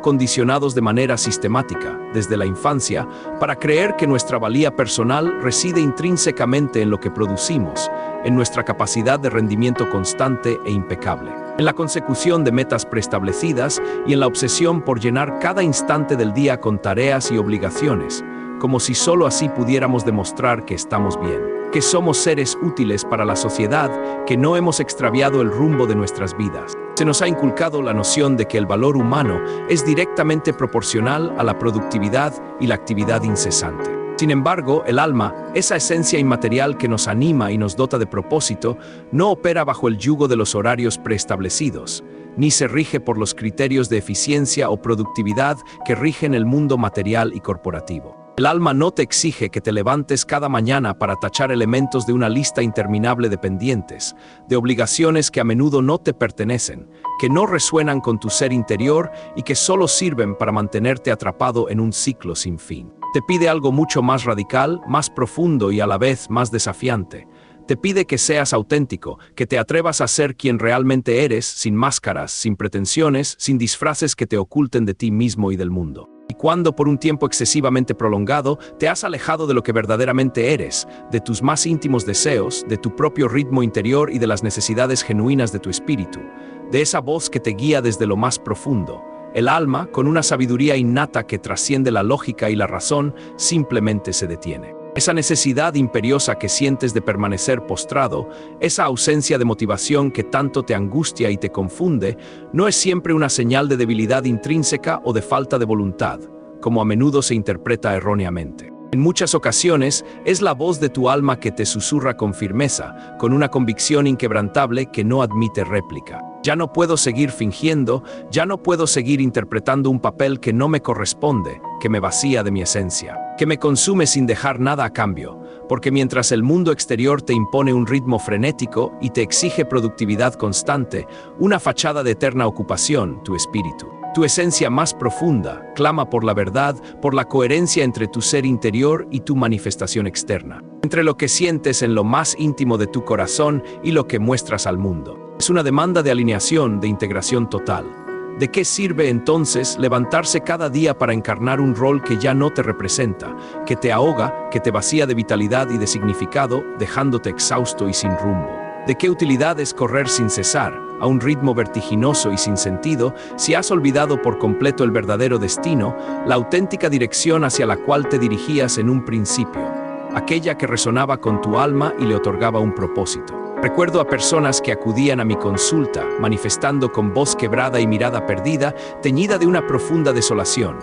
condicionados de manera sistemática, desde la infancia, para creer que nuestra valía personal reside intrínsecamente en lo que producimos, en nuestra capacidad de rendimiento constante e impecable, en la consecución de metas preestablecidas y en la obsesión por llenar cada instante del día con tareas y obligaciones, como si solo así pudiéramos demostrar que estamos bien, que somos seres útiles para la sociedad, que no hemos extraviado el rumbo de nuestras vidas. Se nos ha inculcado la noción de que el valor humano es directamente proporcional a la productividad y la actividad incesante. Sin embargo, el alma, esa esencia inmaterial que nos anima y nos dota de propósito, no opera bajo el yugo de los horarios preestablecidos, ni se rige por los criterios de eficiencia o productividad que rigen el mundo material y corporativo. El alma no te exige que te levantes cada mañana para tachar elementos de una lista interminable de pendientes, de obligaciones que a menudo no te pertenecen, que no resuenan con tu ser interior y que solo sirven para mantenerte atrapado en un ciclo sin fin. Te pide algo mucho más radical, más profundo y a la vez más desafiante. Te pide que seas auténtico, que te atrevas a ser quien realmente eres, sin máscaras, sin pretensiones, sin disfraces que te oculten de ti mismo y del mundo. Y cuando por un tiempo excesivamente prolongado te has alejado de lo que verdaderamente eres, de tus más íntimos deseos, de tu propio ritmo interior y de las necesidades genuinas de tu espíritu, de esa voz que te guía desde lo más profundo, el alma, con una sabiduría innata que trasciende la lógica y la razón, simplemente se detiene. Esa necesidad imperiosa que sientes de permanecer postrado, esa ausencia de motivación que tanto te angustia y te confunde, no es siempre una señal de debilidad intrínseca o de falta de voluntad, como a menudo se interpreta erróneamente. En muchas ocasiones, es la voz de tu alma que te susurra con firmeza, con una convicción inquebrantable que no admite réplica. Ya no puedo seguir fingiendo, ya no puedo seguir interpretando un papel que no me corresponde, que me vacía de mi esencia, que me consume sin dejar nada a cambio, porque mientras el mundo exterior te impone un ritmo frenético y te exige productividad constante, una fachada de eterna ocupación, tu espíritu, tu esencia más profunda, clama por la verdad, por la coherencia entre tu ser interior y tu manifestación externa, entre lo que sientes en lo más íntimo de tu corazón y lo que muestras al mundo. Es una demanda de alineación, de integración total. ¿De qué sirve entonces levantarse cada día para encarnar un rol que ya no te representa, que te ahoga, que te vacía de vitalidad y de significado, dejándote exhausto y sin rumbo? ¿De qué utilidad es correr sin cesar, a un ritmo vertiginoso y sin sentido, si has olvidado por completo el verdadero destino, la auténtica dirección hacia la cual te dirigías en un principio, aquella que resonaba con tu alma y le otorgaba un propósito? Recuerdo a personas que acudían a mi consulta, manifestando con voz quebrada y mirada perdida, teñida de una profunda desolación.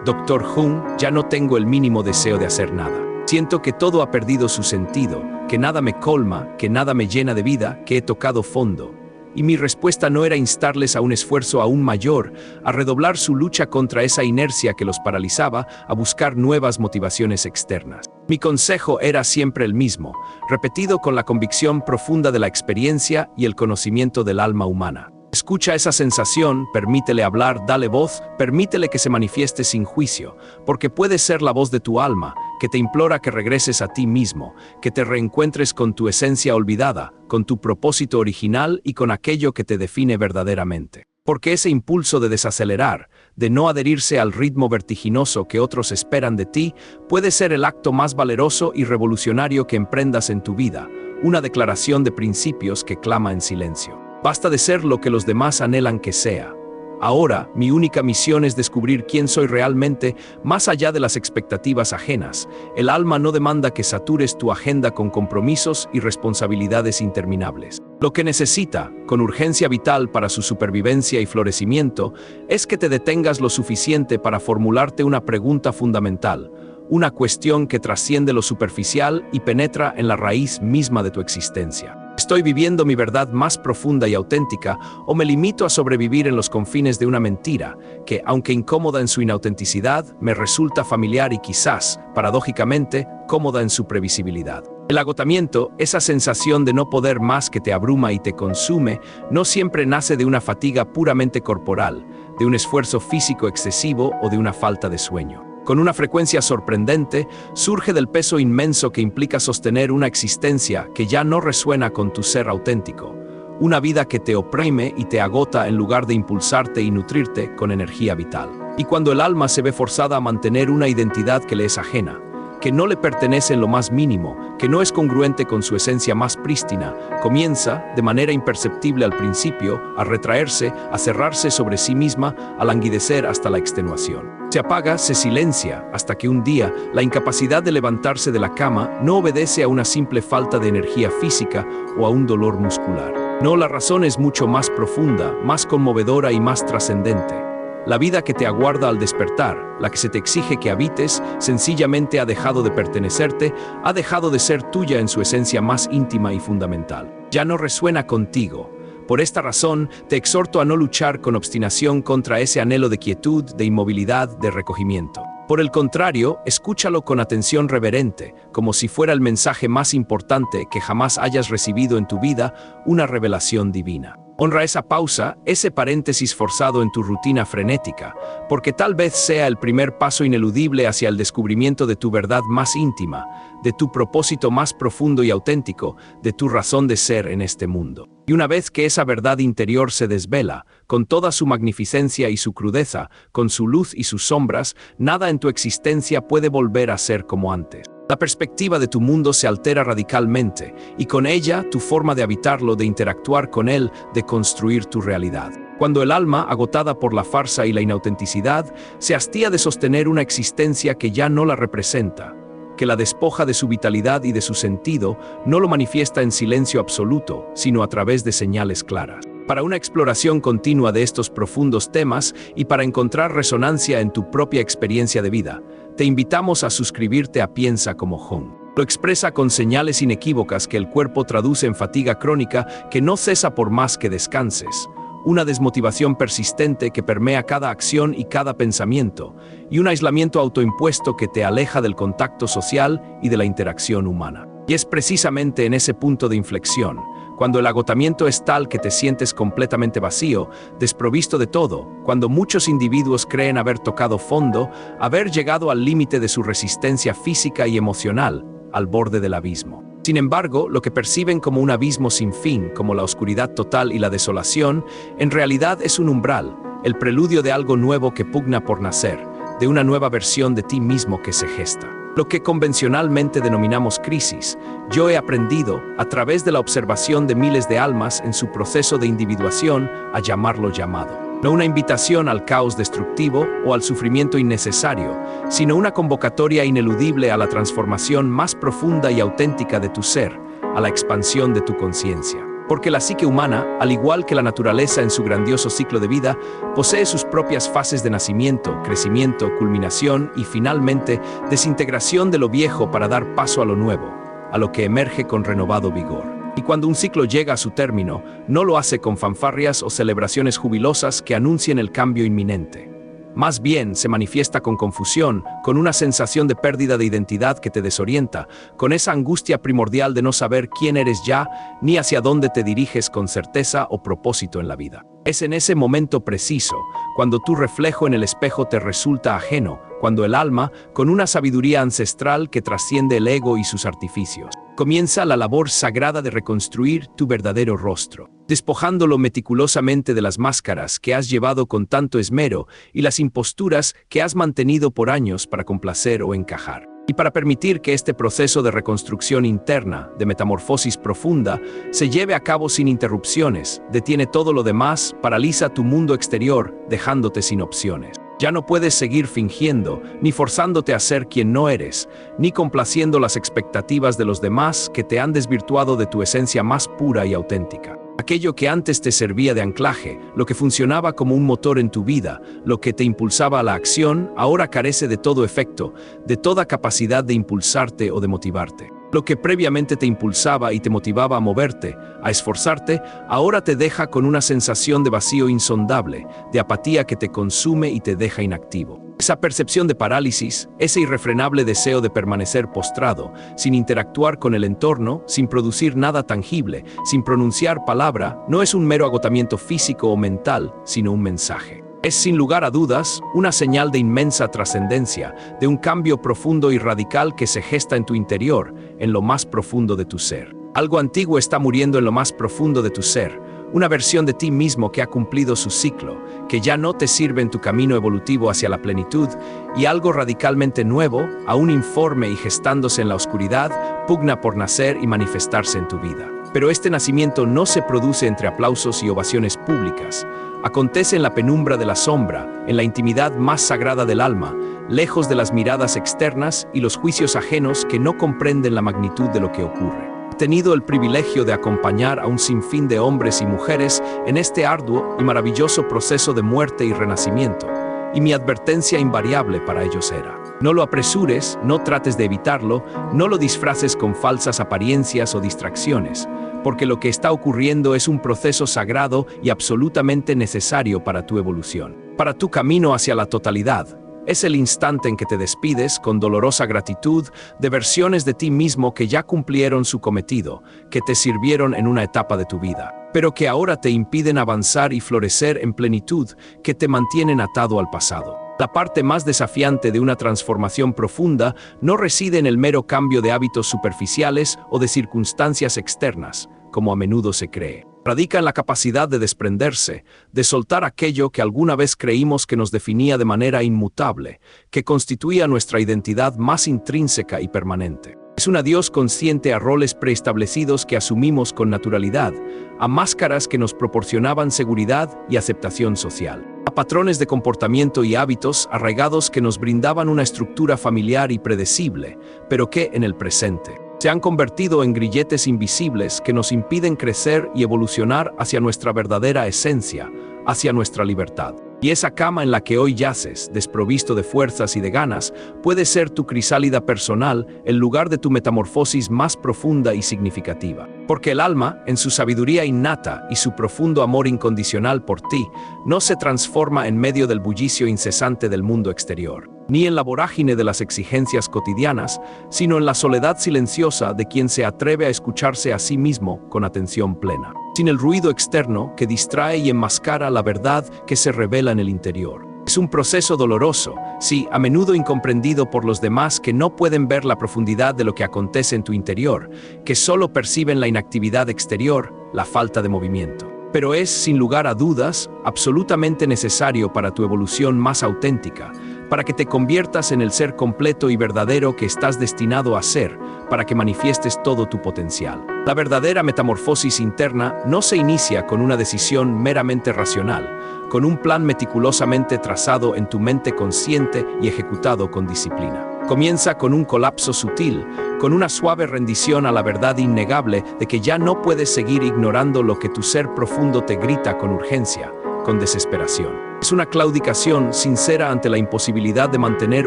Dr. Jung, ya no tengo el mínimo deseo de hacer nada. Siento que todo ha perdido su sentido, que nada me colma, que nada me llena de vida, que he tocado fondo. y mi respuesta no era instarles a un esfuerzo aún mayor, a redoblar su lucha contra esa inercia que los paralizaba, a buscar nuevas motivaciones externas. Mi consejo era siempre el mismo, repetido con la convicción profunda de la experiencia y el conocimiento del alma humana. Escucha esa sensación, permítele hablar, dale voz, permítele que se manifieste sin juicio, porque puede ser la voz de tu alma, que te implora que regreses a ti mismo, que te reencuentres con tu esencia olvidada, con tu propósito original y con aquello que te define verdaderamente. Porque ese impulso de desacelerar, de no adherirse al ritmo vertiginoso que otros esperan de ti, puede ser el acto más valeroso y revolucionario que emprendas en tu vida, una declaración de principios que clama en silencio. Basta de ser lo que los demás anhelan que sea. Ahora, mi única misión es descubrir quién soy realmente, más allá de las expectativas ajenas. El alma no demanda que satures tu agenda con compromisos y responsabilidades interminables. Lo que necesita, con urgencia vital para su supervivencia y florecimiento, es que te detengas lo suficiente para formularte una pregunta fundamental, una cuestión que trasciende lo superficial y penetra en la raíz misma de tu existencia. ¿Estoy viviendo mi verdad más profunda y auténtica o me limito a sobrevivir en los confines de una mentira que, aunque incómoda en su inautenticidad, me resulta familiar y quizás, paradójicamente, cómoda en su previsibilidad? El agotamiento, esa sensación de no poder más que te abruma y te consume, no siempre nace de una fatiga puramente corporal, de un esfuerzo físico excesivo o de una falta de sueño. Con una frecuencia sorprendente, surge del peso inmenso que implica sostener una existencia que ya no resuena con tu ser auténtico, una vida que te oprime y te agota en lugar de impulsarte y nutrirte con energía vital. Y cuando el alma se ve forzada a mantener una identidad que le es ajena, que no le pertenece en lo más mínimo, que no es congruente con su esencia más prístina, comienza, de manera imperceptible al principio, a retraerse, a cerrarse sobre sí misma, a languidecer hasta la extenuación. Se apaga, se silencia, hasta que un día, la incapacidad de levantarse de la cama no obedece a una simple falta de energía física o a un dolor muscular. No, la razón es mucho más profunda, más conmovedora y más trascendente. La vida que te aguarda al despertar, la que se te exige que habites, sencillamente ha dejado de pertenecerte, ha dejado de ser tuya en su esencia más íntima y fundamental. Ya no resuena contigo. Por esta razón, te exhorto a no luchar con obstinación contra ese anhelo de quietud, de inmovilidad, de recogimiento. Por el contrario, escúchalo con atención reverente, como si fuera el mensaje más importante que jamás hayas recibido en tu vida, una revelación divina. Honra esa pausa, ese paréntesis forzado en tu rutina frenética, porque tal vez sea el primer paso ineludible hacia el descubrimiento de tu verdad más íntima, de tu propósito más profundo y auténtico, de tu razón de ser en este mundo. Y una vez que esa verdad interior se desvela, con toda su magnificencia y su crudeza, con su luz y sus sombras, nada en tu existencia puede volver a ser como antes. La perspectiva de tu mundo se altera radicalmente, y con ella tu forma de habitarlo, de interactuar con él, de construir tu realidad. Cuando el alma, agotada por la farsa y la inautenticidad, se hastía de sostener una existencia que ya no la representa, que la despoja de su vitalidad y de su sentido, no lo manifiesta en silencio absoluto, sino a través de señales claras. Para una exploración continua de estos profundos temas y para encontrar resonancia en tu propia experiencia de vida, te invitamos a suscribirte a Piensa como Hong. Lo expresa con señales inequívocas que el cuerpo traduce en fatiga crónica que no cesa por más que descanses, una desmotivación persistente que permea cada acción y cada pensamiento, y un aislamiento autoimpuesto que te aleja del contacto social y de la interacción humana. Y es precisamente en ese punto de inflexión, cuando el agotamiento es tal que te sientes completamente vacío, desprovisto de todo, cuando muchos individuos creen haber tocado fondo, haber llegado al límite de su resistencia física y emocional, al borde del abismo. Sin embargo, lo que perciben como un abismo sin fin, como la oscuridad total y la desolación, en realidad es un umbral, el preludio de algo nuevo que pugna por nacer, de una nueva versión de ti mismo que se gesta. Lo que convencionalmente denominamos crisis, yo he aprendido, a través de la observación de miles de almas en su proceso de individuación, a llamarlo llamado. No una invitación al caos destructivo o al sufrimiento innecesario, sino una convocatoria ineludible a la transformación más profunda y auténtica de tu ser, a la expansión de tu conciencia. Porque la psique humana, al igual que la naturaleza en su grandioso ciclo de vida, posee sus propias fases de nacimiento, crecimiento, culminación y, finalmente, desintegración de lo viejo para dar paso a lo nuevo, a lo que emerge con renovado vigor. Y cuando un ciclo llega a su término, no lo hace con fanfarrias o celebraciones jubilosas que anuncien el cambio inminente. Más bien se manifiesta con confusión, con una sensación de pérdida de identidad que te desorienta, con esa angustia primordial de no saber quién eres ya, ni hacia dónde te diriges con certeza o propósito en la vida. Es en ese momento preciso, cuando tu reflejo en el espejo te resulta ajeno, cuando el alma, con una sabiduría ancestral que trasciende el ego y sus artificios, comienza la labor sagrada de reconstruir tu verdadero rostro, despojándolo meticulosamente de las máscaras que has llevado con tanto esmero y las imposturas que has mantenido por años para complacer o encajar. Y para permitir que este proceso de reconstrucción interna, de metamorfosis profunda, se lleve a cabo sin interrupciones, detiene todo lo demás, paraliza tu mundo exterior, dejándote sin opciones. Ya no puedes seguir fingiendo, ni forzándote a ser quien no eres, ni complaciendo las expectativas de los demás que te han desvirtuado de tu esencia más pura y auténtica. Aquello que antes te servía de anclaje, lo que funcionaba como un motor en tu vida, lo que te impulsaba a la acción, ahora carece de todo efecto, de toda capacidad de impulsarte o de motivarte. Lo que previamente te impulsaba y te motivaba a moverte, a esforzarte, ahora te deja con una sensación de vacío insondable, de apatía que te consume y te deja inactivo. Esa percepción de parálisis, ese irrefrenable deseo de permanecer postrado, sin interactuar con el entorno, sin producir nada tangible, sin pronunciar palabra, no es un mero agotamiento físico o mental, sino un mensaje. Es sin lugar a dudas una señal de inmensa trascendencia, de un cambio profundo y radical que se gesta en tu interior, en lo más profundo de tu ser. Algo antiguo está muriendo en lo más profundo de tu ser, una versión de ti mismo que ha cumplido su ciclo, que ya no te sirve en tu camino evolutivo hacia la plenitud, y algo radicalmente nuevo, aún informe y gestándose en la oscuridad, pugna por nacer y manifestarse en tu vida. Pero este nacimiento no se produce entre aplausos y ovaciones públicas. Acontece en la penumbra de la sombra, en la intimidad más sagrada del alma, lejos de las miradas externas y los juicios ajenos que no comprenden la magnitud de lo que ocurre. He tenido el privilegio de acompañar a un sinfín de hombres y mujeres en este arduo y maravilloso proceso de muerte y renacimiento, y mi advertencia invariable para ellos era: no lo apresures, no trates de evitarlo, no lo disfraces con falsas apariencias o distracciones, porque lo que está ocurriendo es un proceso sagrado y absolutamente necesario para tu evolución, para tu camino hacia la totalidad. Es el instante en que te despides con dolorosa gratitud de versiones de ti mismo que ya cumplieron su cometido, que te sirvieron en una etapa de tu vida, pero que ahora te impiden avanzar y florecer en plenitud, que te mantienen atado al pasado. La parte más desafiante de una transformación profunda no reside en el mero cambio de hábitos superficiales o de circunstancias externas, como a menudo se cree. Radica en la capacidad de desprenderse, de soltar aquello que alguna vez creímos que nos definía de manera inmutable, que constituía nuestra identidad más intrínseca y permanente. Es un adiós consciente a roles preestablecidos que asumimos con naturalidad, a máscaras que nos proporcionaban seguridad y aceptación social, a patrones de comportamiento y hábitos arraigados que nos brindaban una estructura familiar y predecible, pero que, en el presente, se han convertido en grilletes invisibles que nos impiden crecer y evolucionar hacia nuestra verdadera esencia, hacia nuestra libertad. Y esa cama en la que hoy yaces, desprovisto de fuerzas y de ganas, puede ser tu crisálida personal, el lugar de tu metamorfosis más profunda y significativa. Porque el alma, en su sabiduría innata y su profundo amor incondicional por ti, no se transforma en medio del bullicio incesante del mundo exterior, ni en la vorágine de las exigencias cotidianas, sino en la soledad silenciosa de quien se atreve a escucharse a sí mismo con atención plena, sin el ruido externo que distrae y enmascara la verdad que se revela en el interior. Es un proceso doloroso, sí, a menudo incomprendido por los demás que no pueden ver la profundidad de lo que acontece en tu interior, que solo perciben la inactividad exterior, la falta de movimiento. Pero es, sin lugar a dudas, absolutamente necesario para tu evolución más auténtica, para que te conviertas en el ser completo y verdadero que estás destinado a ser, para que manifiestes todo tu potencial. La verdadera metamorfosis interna no se inicia con una decisión meramente racional, con un plan meticulosamente trazado en tu mente consciente y ejecutado con disciplina. Comienza con un colapso sutil, con una suave rendición a la verdad innegable de que ya no puedes seguir ignorando lo que tu ser profundo te grita con urgencia, con desesperación. Es una claudicación sincera ante la imposibilidad de mantener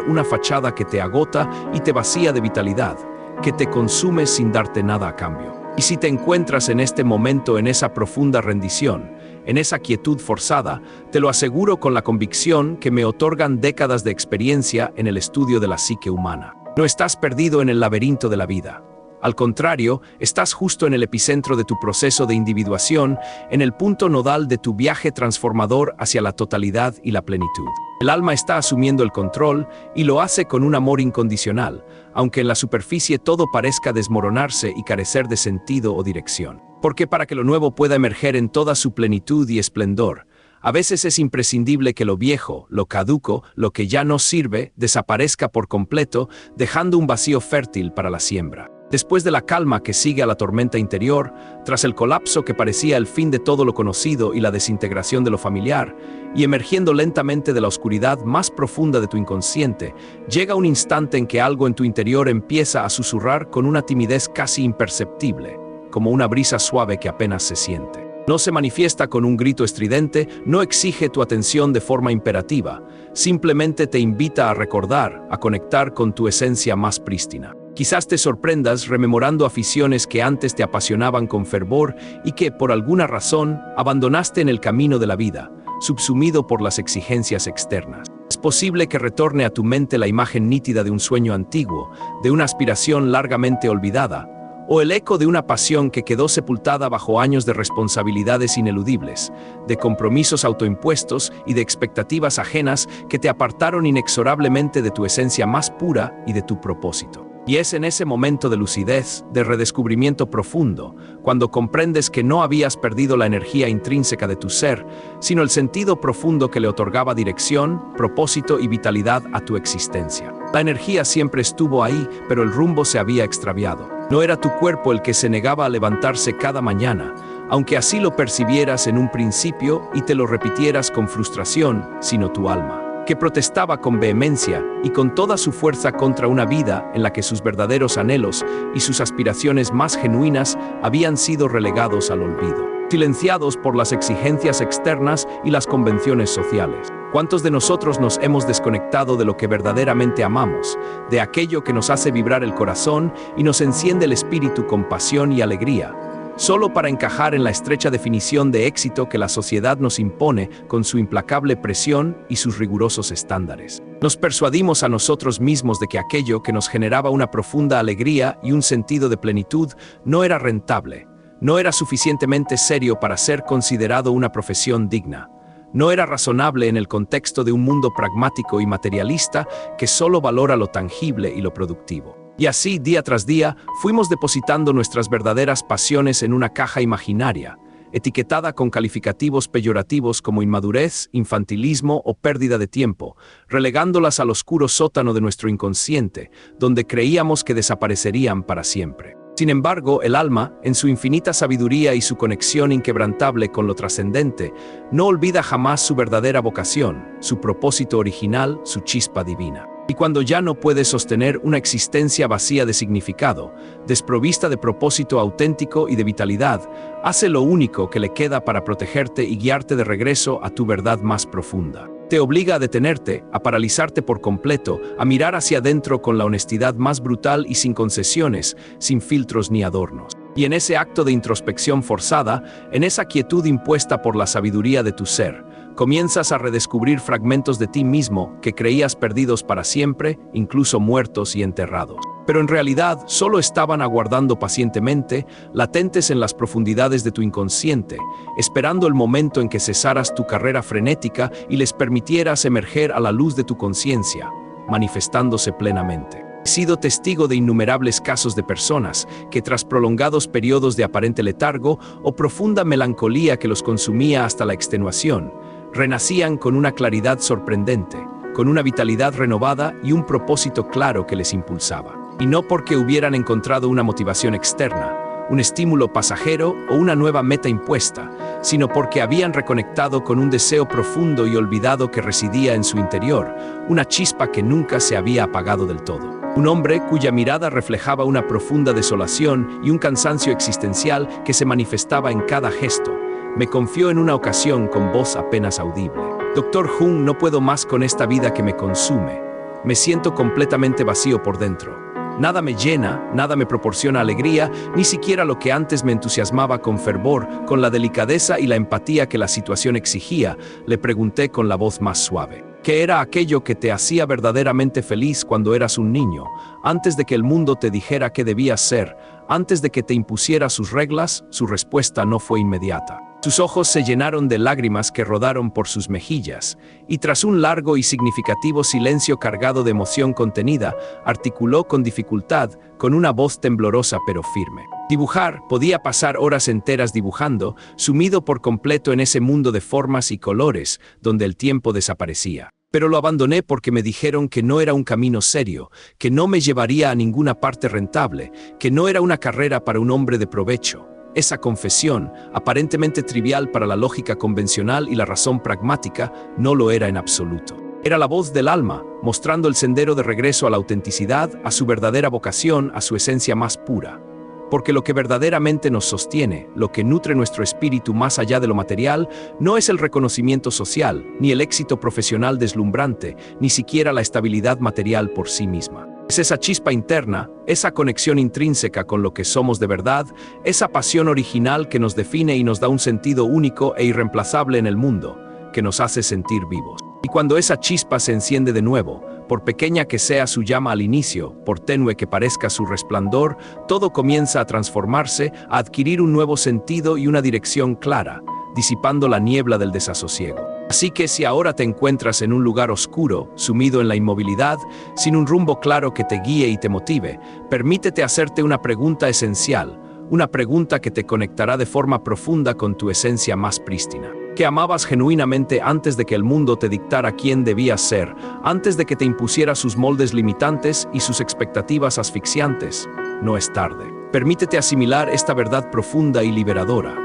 una fachada que te agota y te vacía de vitalidad, que te consume sin darte nada a cambio. Y si te encuentras en este momento en esa profunda rendición, en esa quietud forzada, te lo aseguro con la convicción que me otorgan décadas de experiencia en el estudio de la psique humana. No estás perdido en el laberinto de la vida. Al contrario, estás justo en el epicentro de tu proceso de individuación, en el punto nodal de tu viaje transformador hacia la totalidad y la plenitud. El alma está asumiendo el control y lo hace con un amor incondicional, aunque en la superficie todo parezca desmoronarse y carecer de sentido o dirección. Porque para que lo nuevo pueda emerger en toda su plenitud y esplendor, a veces es imprescindible que lo viejo, lo caduco, lo que ya no sirve, desaparezca por completo, dejando un vacío fértil para la siembra. Después de la calma que sigue a la tormenta interior, tras el colapso que parecía el fin de todo lo conocido y la desintegración de lo familiar, y emergiendo lentamente de la oscuridad más profunda de tu inconsciente, llega un instante en que algo en tu interior empieza a susurrar con una timidez casi imperceptible, como una brisa suave que apenas se siente. No se manifiesta con un grito estridente, no exige tu atención de forma imperativa, simplemente te invita a recordar, a conectar con tu esencia más prístina. Quizás te sorprendas rememorando aficiones que antes te apasionaban con fervor y que, por alguna razón, abandonaste en el camino de la vida, subsumido por las exigencias externas. Es posible que retorne a tu mente la imagen nítida de un sueño antiguo, de una aspiración largamente olvidada, o el eco de una pasión que quedó sepultada bajo años de responsabilidades ineludibles, de compromisos autoimpuestos y de expectativas ajenas que te apartaron inexorablemente de tu esencia más pura y de tu propósito. Y es en ese momento de lucidez, de redescubrimiento profundo, cuando comprendes que no habías perdido la energía intrínseca de tu ser, sino el sentido profundo que le otorgaba dirección, propósito y vitalidad a tu existencia. La energía siempre estuvo ahí, pero el rumbo se había extraviado. No era tu cuerpo el que se negaba a levantarse cada mañana, aunque así lo percibieras en un principio y te lo repitieras con frustración, sino tu alma, que protestaba con vehemencia y con toda su fuerza contra una vida en la que sus verdaderos anhelos y sus aspiraciones más genuinas habían sido relegados al olvido, silenciados por las exigencias externas y las convenciones sociales. ¿Cuántos de nosotros nos hemos desconectado de lo que verdaderamente amamos, de aquello que nos hace vibrar el corazón y nos enciende el espíritu con pasión y alegría, solo para encajar en la estrecha definición de éxito que la sociedad nos impone con su implacable presión y sus rigurosos estándares? Nos persuadimos a nosotros mismos de que aquello que nos generaba una profunda alegría y un sentido de plenitud no era rentable, no era suficientemente serio para ser considerado una profesión digna. No era razonable en el contexto de un mundo pragmático y materialista que solo valora lo tangible y lo productivo. Y así, día tras día, fuimos depositando nuestras verdaderas pasiones en una caja imaginaria, etiquetada con calificativos peyorativos como inmadurez, infantilismo o pérdida de tiempo, relegándolas al oscuro sótano de nuestro inconsciente, donde creíamos que desaparecerían para siempre. Sin embargo, el alma, en su infinita sabiduría y su conexión inquebrantable con lo trascendente, no olvida jamás su verdadera vocación, su propósito original, su chispa divina. Y cuando ya no puedes sostener una existencia vacía de significado, desprovista de propósito auténtico y de vitalidad, hace lo único que le queda para protegerte y guiarte de regreso a tu verdad más profunda. Te obliga a detenerte, a paralizarte por completo, a mirar hacia adentro con la honestidad más brutal y sin concesiones, sin filtros ni adornos. Y en ese acto de introspección forzada, en esa quietud impuesta por la sabiduría de tu ser, comienzas a redescubrir fragmentos de ti mismo que creías perdidos para siempre, incluso muertos y enterrados. Pero en realidad solo estaban aguardando pacientemente, latentes en las profundidades de tu inconsciente, esperando el momento en que cesaras tu carrera frenética y les permitieras emerger a la luz de tu conciencia, manifestándose plenamente. He sido testigo de innumerables casos de personas que, tras prolongados periodos de aparente letargo o profunda melancolía que los consumía hasta la extenuación, renacían con una claridad sorprendente, con una vitalidad renovada y un propósito claro que les impulsaba. Y no porque hubieran encontrado una motivación externa, un estímulo pasajero o una nueva meta impuesta, sino porque habían reconectado con un deseo profundo y olvidado que residía en su interior, una chispa que nunca se había apagado del todo. Un hombre cuya mirada reflejaba una profunda desolación y un cansancio existencial que se manifestaba en cada gesto, me confió en una ocasión con voz apenas audible: Dr. Jung, no puedo más con esta vida que me consume. Me siento completamente vacío por dentro. Nada me llena, nada me proporciona alegría, ni siquiera lo que antes me entusiasmaba con fervor, con la delicadeza y la empatía que la situación exigía. Le pregunté con la voz más suave: ¿qué era aquello que te hacía verdaderamente feliz cuando eras un niño, antes de que el mundo te dijera qué debías ser, antes de que te impusiera sus reglas? Su respuesta no fue inmediata. Sus ojos se llenaron de lágrimas que rodaron por sus mejillas, y tras un largo y significativo silencio cargado de emoción contenida, articuló con dificultad, con una voz temblorosa pero firme: dibujar. Podía pasar horas enteras dibujando, sumido por completo en ese mundo de formas y colores, donde el tiempo desaparecía. Pero lo abandoné porque me dijeron que no era un camino serio, que no me llevaría a ninguna parte rentable, que no era una carrera para un hombre de provecho. Esa confesión, aparentemente trivial para la lógica convencional y la razón pragmática, no lo era en absoluto. Era la voz del alma, mostrando el sendero de regreso a la autenticidad, a su verdadera vocación, a su esencia más pura. Porque lo que verdaderamente nos sostiene, lo que nutre nuestro espíritu más allá de lo material, no es el reconocimiento social, ni el éxito profesional deslumbrante, ni siquiera la estabilidad material por sí misma. Es esa chispa interna, esa conexión intrínseca con lo que somos de verdad, esa pasión original que nos define y nos da un sentido único e irreemplazable en el mundo, que nos hace sentir vivos. Y cuando esa chispa se enciende de nuevo, por pequeña que sea su llama al inicio, por tenue que parezca su resplandor, todo comienza a transformarse, a adquirir un nuevo sentido y una dirección clara, disipando la niebla del desasosiego. Así que si ahora te encuentras en un lugar oscuro, sumido en la inmovilidad, sin un rumbo claro que te guíe y te motive, permítete hacerte una pregunta esencial, una pregunta que te conectará de forma profunda con tu esencia más prístina. ¿Qué amabas genuinamente antes de que el mundo te dictara quién debías ser, antes de que te impusiera sus moldes limitantes y sus expectativas asfixiantes? No es tarde. Permítete asimilar esta verdad profunda y liberadora.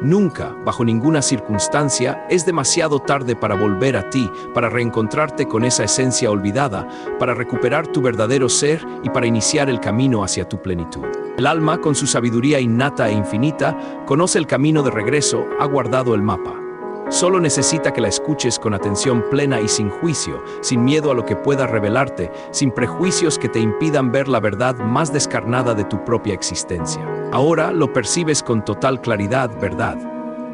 Nunca, bajo ninguna circunstancia, es demasiado tarde para volver a ti, para reencontrarte con esa esencia olvidada, para recuperar tu verdadero ser y para iniciar el camino hacia tu plenitud. El alma, con su sabiduría innata e infinita, conoce el camino de regreso, ha guardado el mapa. Solo necesita que la escuches con atención plena y sin juicio, sin miedo a lo que pueda revelarte, sin prejuicios que te impidan ver la verdad más descarnada de tu propia existencia. Ahora lo percibes con total claridad, ¿verdad?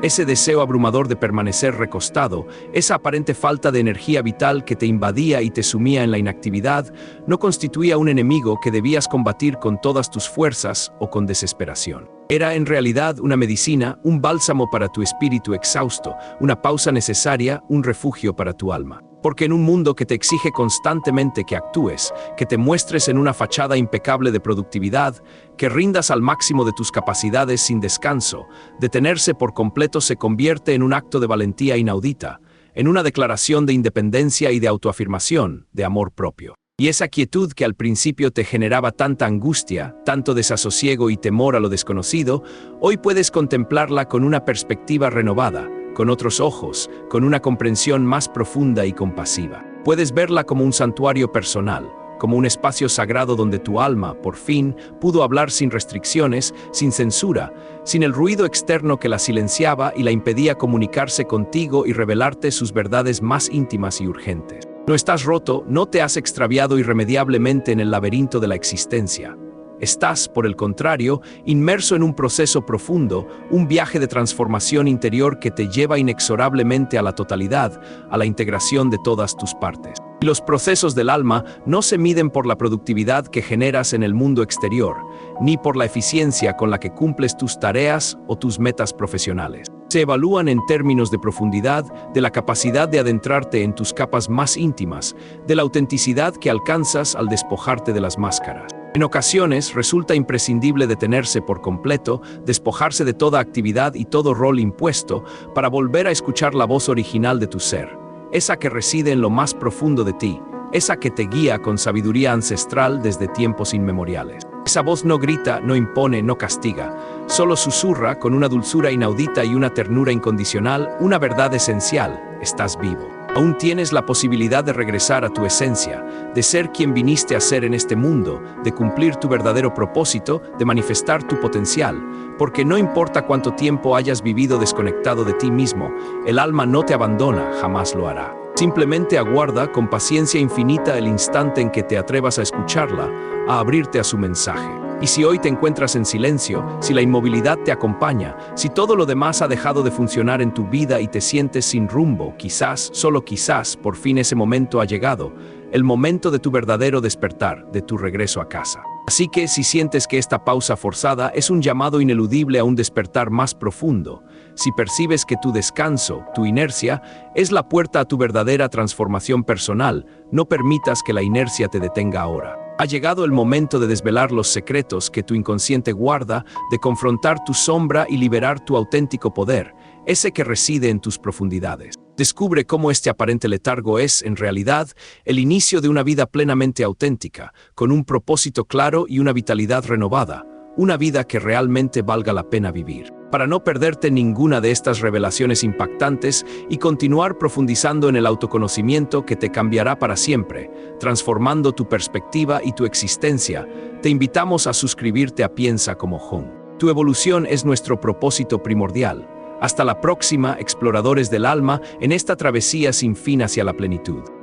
Ese deseo abrumador de permanecer recostado, esa aparente falta de energía vital que te invadía y te sumía en la inactividad, no constituía un enemigo que debías combatir con todas tus fuerzas o con desesperación. Era en realidad una medicina, un bálsamo para tu espíritu exhausto, una pausa necesaria, un refugio para tu alma. Porque en un mundo que te exige constantemente que actúes, que te muestres en una fachada impecable de productividad, que rindas al máximo de tus capacidades sin descanso, detenerse por completo se convierte en un acto de valentía inaudita, en una declaración de independencia y de autoafirmación, de amor propio. Y esa quietud que al principio te generaba tanta angustia, tanto desasosiego y temor a lo desconocido, hoy puedes contemplarla con una perspectiva renovada, con otros ojos, con una comprensión más profunda y compasiva. Puedes verla como un santuario personal, como un espacio sagrado donde tu alma, por fin, pudo hablar sin restricciones, sin censura, sin el ruido externo que la silenciaba y la impedía comunicarse contigo y revelarte sus verdades más íntimas y urgentes. No estás roto, no te has extraviado irremediablemente en el laberinto de la existencia. Estás, por el contrario, inmerso en un proceso profundo, un viaje de transformación interior que te lleva inexorablemente a la totalidad, a la integración de todas tus partes. Y los procesos del alma no se miden por la productividad que generas en el mundo exterior, ni por la eficiencia con la que cumples tus tareas o tus metas profesionales. Se evalúan en términos de profundidad, de la capacidad de adentrarte en tus capas más íntimas, de la autenticidad que alcanzas al despojarte de las máscaras. En ocasiones resulta imprescindible detenerse por completo, despojarse de toda actividad y todo rol impuesto para volver a escuchar la voz original de tu ser, esa que reside en lo más profundo de ti, esa que te guía con sabiduría ancestral desde tiempos inmemoriales. Esa voz no grita, no impone, no castiga, solo susurra con una dulzura inaudita y una ternura incondicional, una verdad esencial: estás vivo. Aún tienes la posibilidad de regresar a tu esencia, de ser quien viniste a ser en este mundo, de cumplir tu verdadero propósito, de manifestar tu potencial, porque no importa cuánto tiempo hayas vivido desconectado de ti mismo, el alma no te abandona, jamás lo hará. Simplemente aguarda con paciencia infinita el instante en que te atrevas a escucharla, a abrirte a su mensaje. Y si hoy te encuentras en silencio, si la inmovilidad te acompaña, si todo lo demás ha dejado de funcionar en tu vida y te sientes sin rumbo, quizás, solo quizás, por fin ese momento ha llegado, el momento de tu verdadero despertar, de tu regreso a casa. Así que si sientes que esta pausa forzada es un llamado ineludible a un despertar más profundo, si percibes que tu descanso, tu inercia, es la puerta a tu verdadera transformación personal, no permitas que la inercia te detenga ahora. Ha llegado el momento de desvelar los secretos que tu inconsciente guarda, de confrontar tu sombra y liberar tu auténtico poder, ese que reside en tus profundidades. Descubre cómo este aparente letargo es, en realidad, el inicio de una vida plenamente auténtica, con un propósito claro y una vitalidad renovada, una vida que realmente valga la pena vivir. Para no perderte ninguna de estas revelaciones impactantes y continuar profundizando en el autoconocimiento que te cambiará para siempre, transformando tu perspectiva y tu existencia, te invitamos a suscribirte a Piensa como Hong. Tu evolución es nuestro propósito primordial. Hasta la próxima, exploradores del alma, en esta travesía sin fin hacia la plenitud.